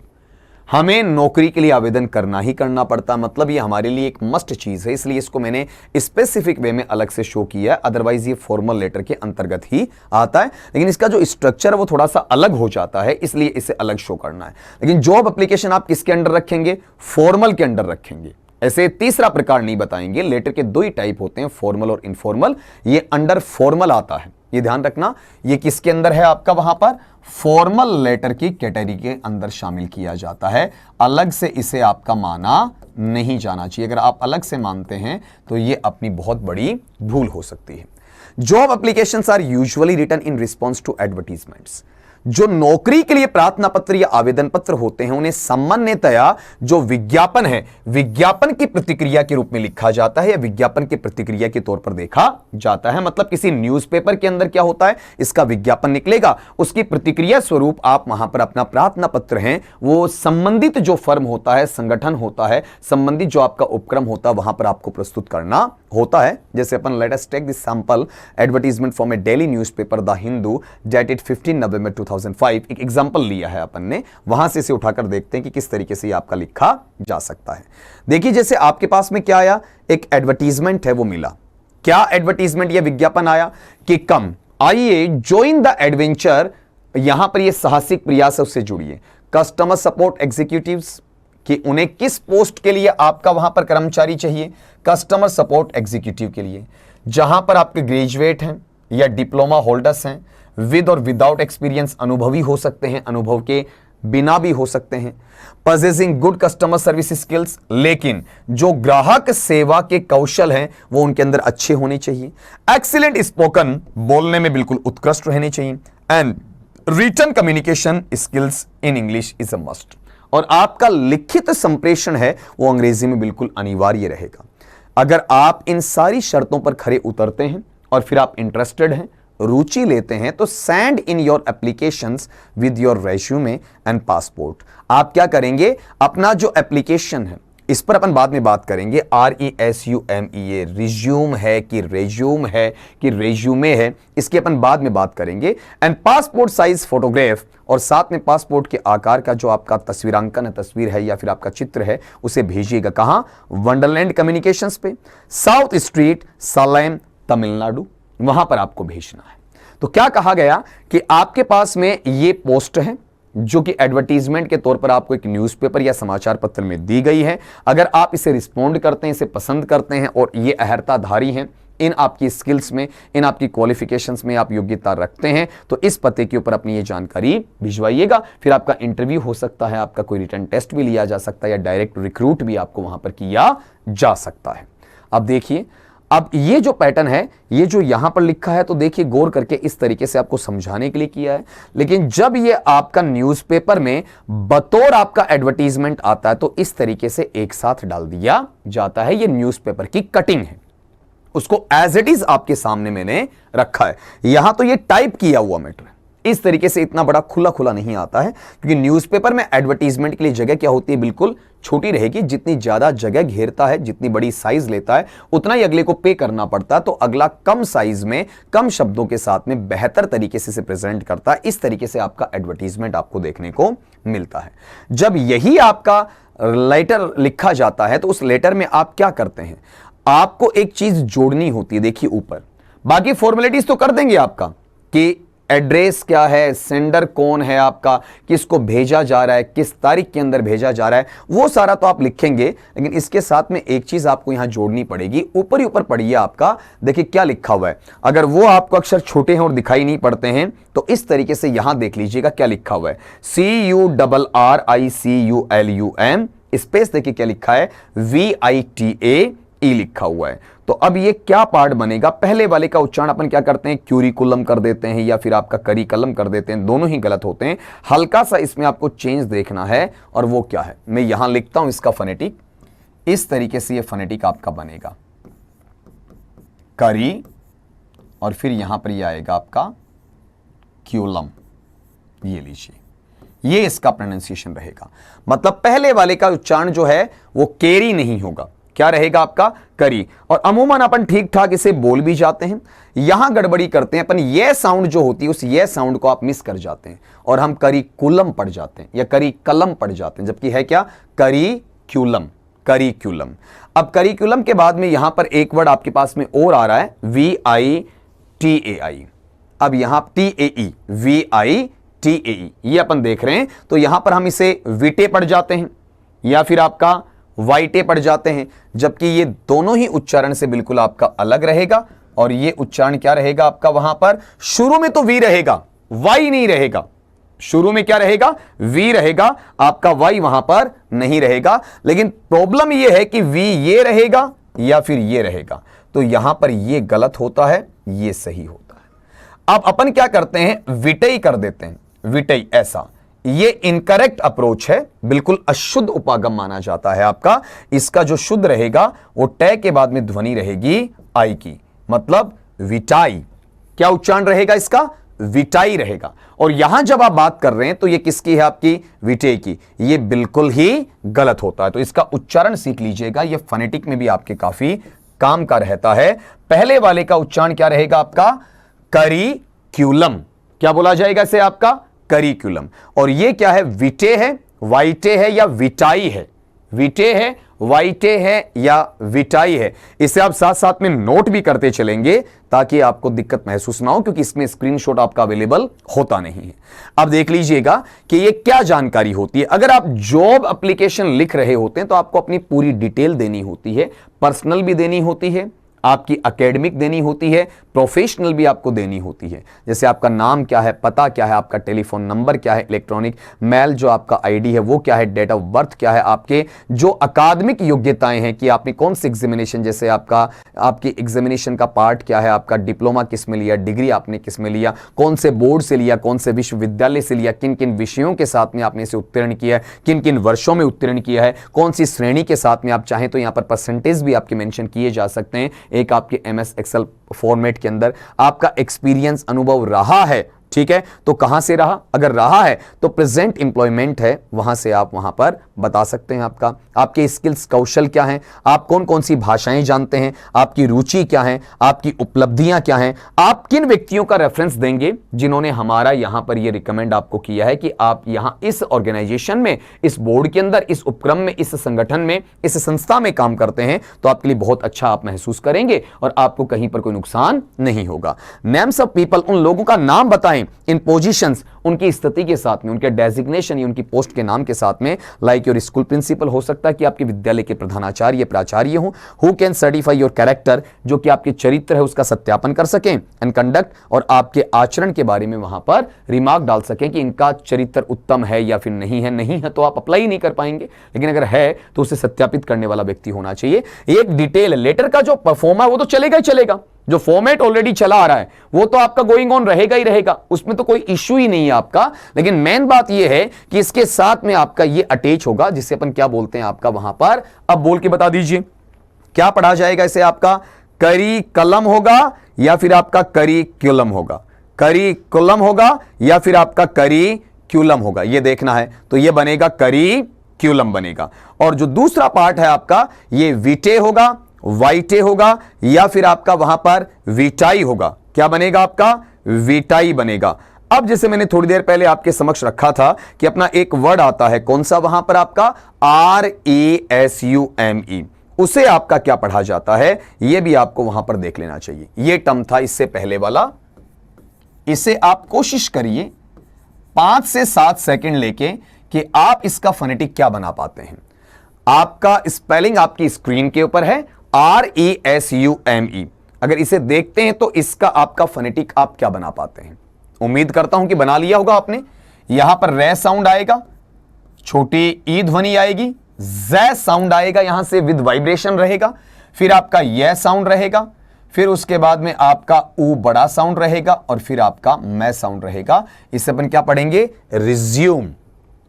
हमें नौकरी के लिए आवेदन करना ही करना पड़ता, मतलब ये हमारे लिए एक मस्ट चीज है, इसलिए इसको मैंने स्पेसिफिक वे में अलग से शो किया है। अदरवाइज ये फॉर्मल लेटर के अंतर्गत ही आता है, लेकिन इसका जो स्ट्रक्चर है वो थोड़ा सा अलग हो जाता है, इसलिए इसे अलग शो करना है। लेकिन जॉब एप्लीकेशन आप किसके अंडर रखेंगे, फॉर्मल के अंडर रखेंगे। ऐसे तीसरा प्रकार नहीं बताएंगे, लेटर के दो ही टाइप होते हैं, फॉर्मल और इनफॉर्मल। ये अंडर फॉर्मल आता है, ये ध्यान रखना, ये किसके अंदर है आपका, वहां पर फॉर्मल लेटर की कैटेगरी के अंदर शामिल किया जाता है, अलग से इसे आपका माना नहीं जाना चाहिए। अगर आप अलग से मानते हैं तो ये अपनी बहुत बड़ी भूल हो सकती है। Job applications are usually written in response to advertisements. जो नौकरी के लिए प्रार्थना पत्र या आवेदन पत्र होते हैं उन्हें सामान्यतया जो विज्ञापन है, विज्ञापन की प्रतिक्रिया के रूप में लिखा जाता है या विज्ञापन की प्रतिक्रिया के तौर पर देखा जाता है। मतलब किसी न्यूज़पेपर के अंदर क्या होता है, इसका विज्ञापन निकलेगा, उसकी प्रतिक्रिया स्वरूप आप वहां पर अपना प्रार्थना पत्र है वो संबंधित जो फर्म होता है, संगठन होता है, संबंधित जो आपका उपक्रम होता है वहां पर आपको प्रस्तुत करना होता है। जैसे अपन let us take this sample advertisement from a daily newspaper the Hindu dated 15 November 2005। एक एग्जांपल लिया है अपन ने, वहां से इसे उठाकर देखते हैं कि किस तरीके से ये आपका लिखा जा सकता है। देखिए जैसे आपके पास में क्या आया, एक एडवर्टीजमेंट है वो मिला। क्या एडवर्टीजमेंट या विज्ञापन आया कि कम आइए ज्वाइन द एडवेंचर, यहां पर ये साहसिक प्रयास है उससे जुड़िए। कस्टमर सपोर्ट एग्जीक्यूटिव्स कि उन्हें किस पोस्ट के लिए आपका वहां पर कर्मचारी चाहिए, कस्टमर सपोर्ट एग्जीक्यूटिव के लिए, जहां पर आपके ग्रेजुएट हैं या डिप्लोमा होल्डर्स हैं, विद और विदाउट एक्सपीरियंस, अनुभवी हो सकते हैं, अनुभव के बिना भी हो सकते हैं, possessing good customer service skills, लेकिन जो ग्राहक सेवा के कौशल हैं वो उनके अंदर अच्छे होने चाहिए, एक्सीलेंट स्पोकन, बोलने में बिल्कुल उत्कृष्ट रहने चाहिए, and written communication skills in English is a must. और आपका लिखित संप्रेषण है वो अंग्रेजी में बिल्कुल अनिवार्य रहेगा। अगर आप इन सारी शर्तों पर खरे उतरते हैं और फिर आप इंटरेस्टेड हैं, रुचि लेते हैं, तो send in your applications with your resume and passport. आप क्या करेंगे, अपना जो एप्लीकेशन है इस पर अपन बाद में बात करेंगे, RESUME, रिज्यूम है कि रेज्यूम है कि रेज्यूमे है, इसकी अपन बाद में बात करेंगे। एंड पासपोर्ट साइज फोटोग्राफ, और साथ में पासपोर्ट के आकार का जो आपका तस्वीरांकन है, तस्वीर है या फिर आपका चित्र है, उसे भेजिएगा कहां, वंडरलैंड कम्युनिकेशंस पे, साउथ स्ट्रीट, सालेम, तमिलनाडु, वहां पर आपको भेजना है। तो क्या कहा गया कि आपके पास में ये पोस्ट है जो कि एडवर्टीजमेंट के तौर पर आपको एक न्यूज़पेपर या समाचार पत्र में दी गई है। अगर आप इसे रिस्पॉन्ड करते हैं, इसे पसंद करते हैं और ये अहर्ताधारी हैं, इन आपकी स्किल्स में, इन आपकी क्वालिफिकेशंस में आप योग्यता रखते हैं, तो इस पते के ऊपर अपनी ये जानकारी भिजवाइएगा। फिर आपका इंटरव्यू हो सकता है, आपका कोई रिटन टेस्ट भी लिया जा सकता है या डायरेक्ट रिक्रूट भी आपको वहां पर किया जा सकता है। अब देखिए, अब ये जो पैटर्न है, ये जो यहां पर लिखा है, तो देखिए गौर करके इस तरीके से आपको समझाने के लिए किया है। लेकिन जब ये आपका न्यूज़पेपर में बतौर आपका एडवर्टीजमेंट आता है तो इस तरीके से एक साथ डाल दिया जाता है। ये न्यूज़पेपर की कटिंग है, उसको एज इट इज आपके सामने मैंने रखा है। यहां तो ये टाइप किया हुआ मैटर है, इस तरीके से इतना बड़ा खुला खुला नहीं आता है, क्योंकि न्यूज़पेपर में एडवर्टीजमेंट के लिए जगह क्या होती है, बिल्कुल छोटी रहेगी। जितनी ज्यादा जगह घेरता है, जितनी बड़ी साइज लेता है, उतना ही अगले को पे करना पड़ता है। तो अगला कम साइज में, कम शब्दों के साथ में बेहतर तरीके से प्रेजेंट करता है। इस तरीके से आपका एडवर्टीजमेंट आपको देखने को मिलता है। जब यही आपका लेटर लिखा जाता है तो उस लेटर में आप क्या करते हैं, आपको एक चीज जोड़नी होती है। देखिए ऊपर, बाकी फॉर्मेलिटीज तो कर देंगे आपका कि एड्रेस क्या है, सेंडर कौन है आपका, किसको भेजा जा रहा है, किस तारीख के अंदर भेजा जा रहा है, वो सारा तो आप लिखेंगे। लेकिन इसके साथ में एक चीज आपको यहां जोड़नी पड़ेगी। ऊपर ही ऊपर पढ़िए आपका, देखिए क्या लिखा हुआ है। अगर वो आपको अक्षर छोटे हैं और दिखाई नहीं पड़ते हैं तो इस तरीके से यहां देख लीजिएगा क्या लिखा हुआ है, CURRICULUM, स्पेस देखिए क्या लिखा है, VITAE लिखा हुआ है। तो अब ये क्या पार्ट बनेगा, पहले वाले का उच्चारण अपन क्या करते हैं, क्यूरिकुलम कर देते हैं या फिर आपका करिकुलम कर देते हैं, दोनों ही गलत होते हैं। हल्का सा इसमें आपको चेंज देखना है, और वो क्या है, मैं यहां लिखता हूं इसका फनेटिक। इस तरीके से ये फनेटिक आपका बनेगा, करी, और फिर यहां पर ये आएगा आपका क्यूलम, ये लीजिए, ये इसका प्रोनाउंसिएशन रहेगा। मतलब पहले वाले का उच्चारण जो है वो केरी नहीं होगा, क्या रहेगा आपका, करी। और अमूमन अपन ठीक ठाक इसे बोल भी जाते हैं, यहां गड़बड़ी करते हैं अपन, ये साउंड जो होती है उस ये साउंड को आप मिस कर जाते हैं और हम करिकुलम पढ़ जाते हैं या करिकलम पढ़ जाते हैं, जबकि है क्या, करिक्यूलम, करिक्यूलम। अब करिक्यूलम के बाद में यहां पर एक वर्ड आपके पास में और आ रहा है, VITAI। अब यहां TAE, VITAE ये अपन देख रहे हैं, तो यहां पर हम इसे विटे पढ़ जाते हैं या फिर आपका वाइटे पढ़ जाते हैं, जबकि ये दोनों ही उच्चारण से बिल्कुल आपका अलग रहेगा। और ये उच्चारण क्या रहेगा आपका, वहां पर शुरू में तो वी रहेगा, वाई नहीं रहेगा। शुरू में क्या रहेगा, वी रहेगा, आपका वाई वहां पर नहीं रहेगा। लेकिन प्रॉब्लम यह है कि वी ये रहेगा या फिर ये रहेगा, तो यहां पर ये गलत होता है, ये सही होता है। अब अपन क्या करते हैं, विटई कर देते हैं, विटई ऐसा, ये इनकरेक्ट अप्रोच है, बिल्कुल अशुद्ध उपागम माना जाता है आपका। इसका जो शुद्ध रहेगा वो ट के बाद में ध्वनि रहेगी आई की, मतलब विटाई। क्या उच्चारण रहेगा इसका, विटाई रहेगा। और यहां जब आप बात कर रहे हैं तो ये किसकी है, आपकी विटे की, ये बिल्कुल ही गलत होता है। तो इसका उच्चारण सीख लीजिएगा, ये फोनेटिक में भी आपके काफी काम का रहता है। पहले वाले का उच्चारण क्या रहेगा आपका, करिक्यूलम। क्या बोला जाएगा इसे, आपका करिक्यूलम। और ये क्या है, विटे है, वाइटे है या विटाई है, विटे है, वाइटे है या विटाई है। इसे आप साथ साथ में नोट भी करते चलेंगे ताकि आपको दिक्कत महसूस ना हो, क्योंकि इसमें स्क्रीनशॉट आपका अवेलेबल होता नहीं है। अब देख लीजिएगा कि ये क्या जानकारी होती है। अगर आप जॉब एप्लीकेशन लिख रहे होते हैं तो आपको अपनी पूरी डिटेल देनी होती है, पर्सनल भी देनी होती है, आपकी एकेडमिक देनी होती है, प्रोफेशनल भी आपको देनी होती है। जैसे आपका नाम क्या है, पता क्या है, आपका टेलीफोन नंबर क्या है, इलेक्ट्रॉनिक मेल जो आपका आईडी है वो क्या है, डेट ऑफ बर्थ क्या है, आपके जो अकादमिक योग्यताएं हैं कि आपने कौन सी एग्जामिनेशन, जैसे आपकी एग्जामिनेशन का पार्ट क्या है, आपका डिप्लोमा किस में लिया, डिग्री आपने किस में लिया, कौन से बोर्ड से लिया, कौन से विश्वविद्यालय से लिया, किन किन विषयों के साथ में आपने इसे उत्तीर्ण किया है, किन किन वर्षों में उत्तीर्ण किया है, कौन सी श्रेणी के साथ में, आप चाहें तो यहां पर परसेंटेज भी आपके मेंशन किए जा सकते हैं। एक आपके एमएस एक्सेल फॉर्मेट के अंदर आपका एक्सपीरियंस, अनुभव रहा है, ठीक है, तो कहां से रहा, अगर रहा है तो प्रेजेंट एम्प्लॉयमेंट है, वहां से आप वहां पर बता सकते हैं आपके स्किल्स, कौशल क्या हैं, आप कौन कौन सी भाषाएं जानते हैं, आपकी रुचि क्या है, आपकी उपलब्धियां क्या हैं, आप किन व्यक्तियों का रेफरेंस देंगे जिन्होंने हमारा यहां पर यह रिकमेंड आपको किया है कि आप यहां इस ऑर्गेनाइजेशन में, इस बोर्ड के अंदर, इस उपक्रम में, इस संगठन में, इस संस्था में काम करते हैं, तो आपके लिए बहुत अच्छा आप महसूस करेंगे और आपको कहीं पर कोई नुकसान नहीं होगा। नेम्स ऑफ पीपल, उन लोगों का नाम बताएं इन पोजीशंस, उनकी स्थिति के साथ में, उनके डेजिग्नेशन या उनकी पोस्ट के नाम के साथ में, लाइक योर स्कूल प्रिंसिपल, हो सकता है कि आपके विद्यालय के प्रधानाचार्य, प्राचार्य हो, who can certify your character, जो कि आपके चरित्र है उसका सत्यापन कर सकें, एंड कंडक्ट, और आपके आचरण के बारे में वहां पर रिमार्क डाल सकें कि इनका चरित्र उत्तम है या फिर नहीं है। नहीं है तो आप अप्लाई नहीं कर पाएंगे, लेकिन अगर है तो उसे सत्यापित करने वाला व्यक्ति होना चाहिए। एक डिटेल लेटर का जो परफॉर्मा है वो तो चलेगा ही चलेगा, जो फॉर्मेट ऑलरेडी चला आ रहा है वो तो आपका गोइंग ऑन रहेगा ही रहेगा, उसमें तो कोई इश्यू ही नहीं है आपका। लेकिन मेन बात यह है कि इसके साथ में आपका ये अटैच होगा, जिसे अपन क्या बोलते हैं आपका वहां पर, अब बोल के बता दीजिए क्या पढ़ा जाएगा इसे, आपका करिकलम होगा या फिर आपका करिक्यूलम होगा, करिकुलम होगा या फिर आपका करिक्यूलम होगा, ये देखना है। तो ये बनेगा करिक्यूलम बनेगा। और जो दूसरा पार्ट है आपका, ये विटे होगा, वाइटे होगा या फिर आपका वहां पर विटाई होगा। क्या बनेगा आपका, विटाई बनेगा। अब जैसे मैंने थोड़ी देर पहले आपके समक्ष रखा था कि अपना एक वर्ड आता है, कौन सा वहां पर आपका, RASUME, उसे आपका क्या पढ़ा जाता है, यह भी आपको वहां पर देख लेना चाहिए। यह टर्म था इससे पहले वाला, इसे आप कोशिश करिए 5 से 7 सेकंड लेके कि आप इसका फोनेटिक क्या बना पाते हैं। आपका स्पेलिंग आपकी स्क्रीन के ऊपर है, RASUME। अगर इसे देखते हैं तो इसका आपका फोनेटिक आप क्या बना पाते हैं। उम्मीद करता हूं कि बना लिया होगा आपने। यहां पर रे साउंड आएगा, छोटी ई ध्वनि आएगी, ज़ साउंड आएगा, यहां से विद वाइब्रेशन रहेगा, फिर आपका यह साउंड रहेगा, फिर उसके बाद में आपका ऊ बड़ा साउंड रहेगा और फिर आपका मै साउंड रहेगा। इसे अपन क्या पढ़ेंगे, रिज्यूम।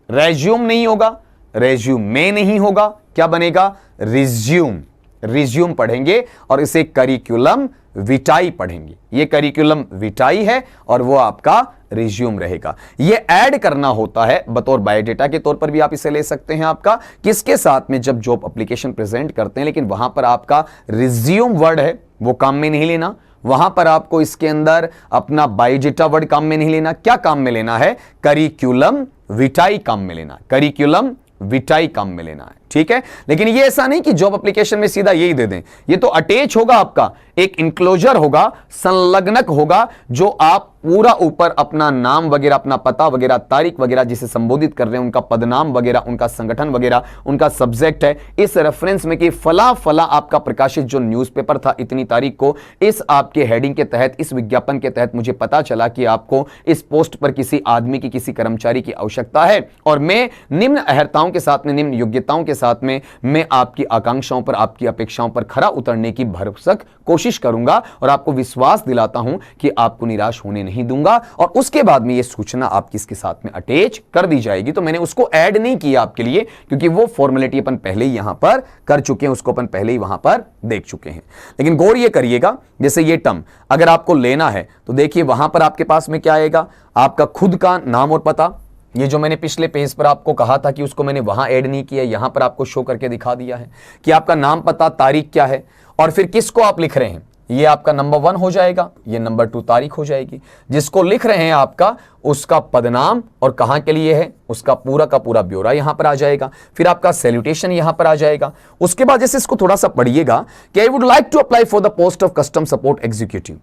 रेज्यूम नहीं होगा, रेज्यूमे नहीं होगा, क्या बनेगा, रिज्यूम। रिज्यूम पढ़ेंगे और इसे करिकुलम विटाई पढ़ेंगे। ये करिकुलम विटाई है और वो आपका रिज्यूम रहेगा। ये ऐड करना होता है बतौर बायोडेटा के तौर पर भी आप इसे ले सकते हैं आपका, किसके साथ में, जब जॉब एप्लीकेशन प्रेजेंट करते हैं। लेकिन वहां पर आपका रिज्यूम वर्ड है वो काम में नहीं लेना, वहां पर आपको इसके अंदर अपना बायोडेटा वर्ड काम में नहीं लेना। क्या काम में लेना है, करिकुलम विटाई काम में लेना, करिकुलम विटाई काम में लेना है। ठीक है। लेकिन ये ऐसा नहीं कि जॉब एप्लीकेशन में सीधा यही दे दें, ये तो अटैच होगा, आपका एक इंक्लोजर होगा, संलग्नक होगा, जो आप पूरा ऊपर अपना नाम वगैरह, अपना पता वगैरह, तारीख वगैरह, जिसे संबोधित कर रहे हैं उनका पदनाम वगैरह, उनका संगठन वगैरह, उनका सब्जेक्ट है इस रेफरेंस में कि फला फला आपका प्रकाशित जो न्यूज़पेपर था इतनी तारीख को, इस आपके हेडिंग के तहत, इस विज्ञापन के तहत मुझे पता चला कि आपको इस पोस्ट पर किसी आदमी की, किसी कर्मचारी की आवश्यकता है, और मैं निम्न अर्हताओं के साथ में, निम्न योग्यताओं के साथ में मैं आपकी आकांक्षाओं पर, आपकी अपेक्षाओं पर खरा उतरने की भरसक कोशिश करूंगा और आपको विश्वास दिलाता हूं कि आपको निराश होने नहीं दूंगा। और उसके बाद में यह सूचना आपकी इसके साथ में अटैच कर दी जाएगी। तो मैंने उसको ऐड नहीं किया आपके लिए, क्योंकि वो फॉर्मेलिटी अपन पहले ही यहां पर कर चुके हैं, उसको अपन पहले ही वहां पर देख चुके हैं। लेकिन गौर ये करिएगा, जैसे ये टर्म अगर आपको लेना है तो देखिए वहां पर आपके पास में क्या आएगा, आपका खुद का नाम और पता। ये जो मैंने पिछले पेज पर आपको कहा था कि उसको मैंने वहां ऐड नहीं किया, यहां पर आपको शो करके दिखा दिया है कि आपका नाम, पता, तारीख क्या है, और फिर किसको आप लिख रहे हैं। ये आपका नंबर 1 हो जाएगा, ये नंबर 2 तारीख हो जाएगी। जिसको लिख रहे हैं आपका, उसका पदनाम और कहां के लिए है, उसका पूरा का पूरा ब्यौरा यहां पर आ जाएगा। फिर आपका सैल्यूटेशन यहां पर आ जाएगा। उसके बाद जैसे इसको थोड़ा सा पढ़िएगा कि I would like to apply for the post of custom support executive.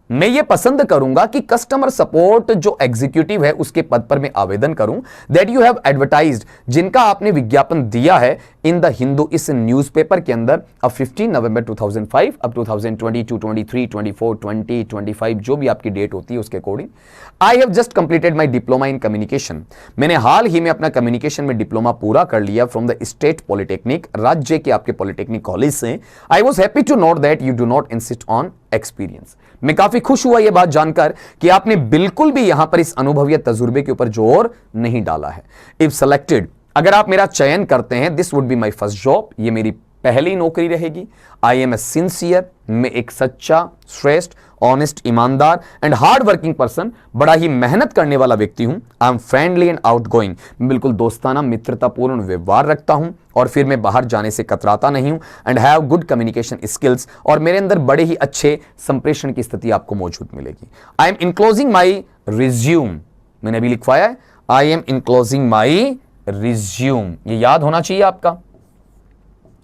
मैं ये पसंद करूंगा कि कस्टमर सपोर्ट जो एग्जीक्यूटिव है उसके पद पर मैं आवेदन करूं, दैट यू हैव एडवर्टाइज्ड, जिनका आपने विज्ञापन दिया है इन द हिंदू, इस न्यूज़पेपर के अंदर, अब 15 नवंबर 2005 अब 2022, 23, 24, 20, 25 जो भी आपकी डेट होती है उसके according. I have just completed my diploma in communication, मैंने हाल ही में अपना कम्युनिकेशन में डिप्लोमा पूरा कर लिया फ्रॉम द स्टेट पॉलिटेक्निक, राज्य के आपके पॉलिटेक्निक कॉलेज से। I was happy to note that you do not insist on experience. मैं काफी खुश हुआ यह बात जानकर कि आपने बिल्कुल भी यहां पर इस अनुभव या तजुर्बे के ऊपर जोर नहीं डाला है। इफ सेलेक्टेड, अगर आप मेरा चयन करते हैं, this would be my first job, ये मेरी पहली नौकरी रहेगी। आई एम ए सिंसियर, मैं एक सच्चा, श्रेष्ठ, ऑनेस्ट, ईमानदार एंड हार्ड वर्किंग पर्सन, बड़ा ही मेहनत करने वाला व्यक्ति हूं। I am friendly and outgoing, बिल्कुल दोस्ताना, मित्रतापूर्ण व्यवहार रखता हूं, और फिर मैं बाहर जाने से कतराता नहीं हूं। And have good communication skills, और मेरे अंदर बड़े ही अच्छे संप्रेषण की स्थिति आपको मौजूद मिलेगी। I am enclosing my resume, मैंने अभी लिखवाया है, I am enclosing my resume, ये याद होना चाहिए आपका।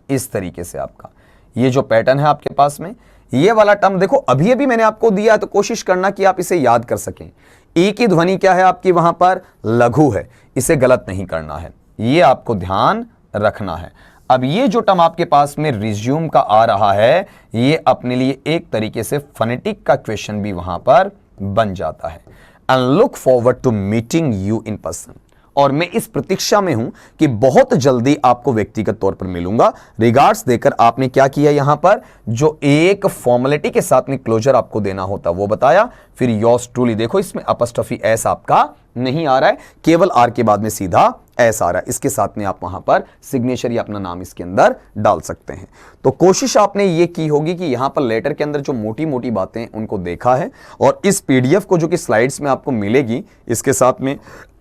इस तरीके से आपका ये जो पैटर्न है आपके पास में, ये वाला टर्म देखो अभी अभी मैंने आपको दिया, तो कोशिश करना कि आप इसे याद कर सकें। ई की ध्वनि क्या है आपकी, वहां पर लघु है, इसे गलत नहीं करना है, ये आपको ध्यान रखना है। अब ये जो टर्म आपके पास में रिज्यूम का आ रहा है, ये अपने लिए एक तरीके से फोनेटिक का क्वेश्चन भी वहां पर बन जाता है। And look forward to meeting you in person, और मैं इस प्रतीक्षा में हूं कि बहुत जल्दी आपको व्यक्तिगत तौर पर मिलूंगा। रिगार्ड्स देकर आपने क्या किया, यहां पर जो एक फॉर्मेलिटी के साथ में क्लोजर आपको देना होता वो बताया। फिर योर्स ट्रूली, देखो इसमें अपस्ट्रफी एस आपका नहीं आ रहा है, केवल आर के बाद में सीधा एस आ रहा है। इसके साथ में आप वहां पर सिग्नेचर या अपना नाम इसके अंदर डाल सकते हैं। तो कोशिश आपने ये की होगी कि यहां पर लेटर के अंदर जो मोटी मोटी बातें उनको देखा है, और इस पीडीएफ को जो कि स्लाइड्स में आपको मिलेगी, इसके साथ में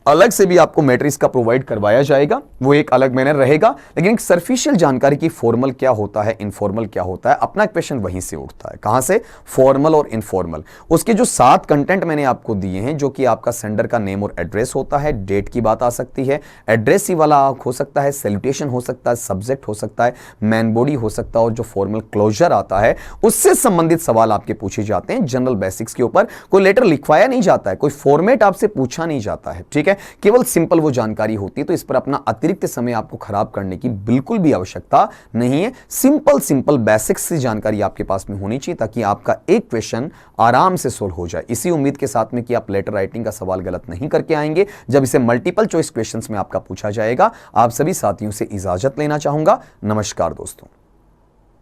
अलग से भी आपको मैट्रिक्स का प्रोवाइड करवाया जाएगा, वो एक अलग मैनर रहेगा। लेकिन एक सरफिशियल जानकारी की फॉर्मल क्या होता है, इनफॉर्मल क्या होता है, अपना क्वेश्चन वहीं से उठता है। कहां से, फॉर्मल और इनफॉर्मल। उसके जो 7 कंटेंट मैंने आपको दिए हैं, जो कि आपका सेंडर का नेम और एड्रेस होता है, डेट की बात आ सकती है, एड्रेस ही वाला हो सकता है, सैल्यूटेशन हो सकता है, सब्जेक्ट हो सकता है, मैन बॉडी हो सकता है, और जो फॉर्मल क्लोजर आता है उससे संबंधित सवाल आपके पूछे जाते हैं जनरल बेसिक्स के ऊपर। कोई लेटर लिखवाया नहीं जाता है, कोई फॉर्मेट आपसे पूछा नहीं जाता है, ठीक है, केवल सिंपल वो जानकारी होती है। तो इस पर अपना अतिरिक्त समय आपको खराब करने की बिल्कुल भी आवश्यकता नहीं है। सिंपल बेसिक्स की जानकारी आपके पास में होनी चाहिए, ताकि आपका एक क्वेश्चन आराम से सोल्व हो जाए। इसी उम्मीद के साथ में कि आप लेटर राइटिंग का सवाल गलत नहीं करके आएंगे जब इसे मल्टीपल चॉइस क्वेश्चंस में आपका पूछा जाएगा। आप सभी साथियों से इजाजत लेना चाहूंगा। नमस्कार दोस्तों।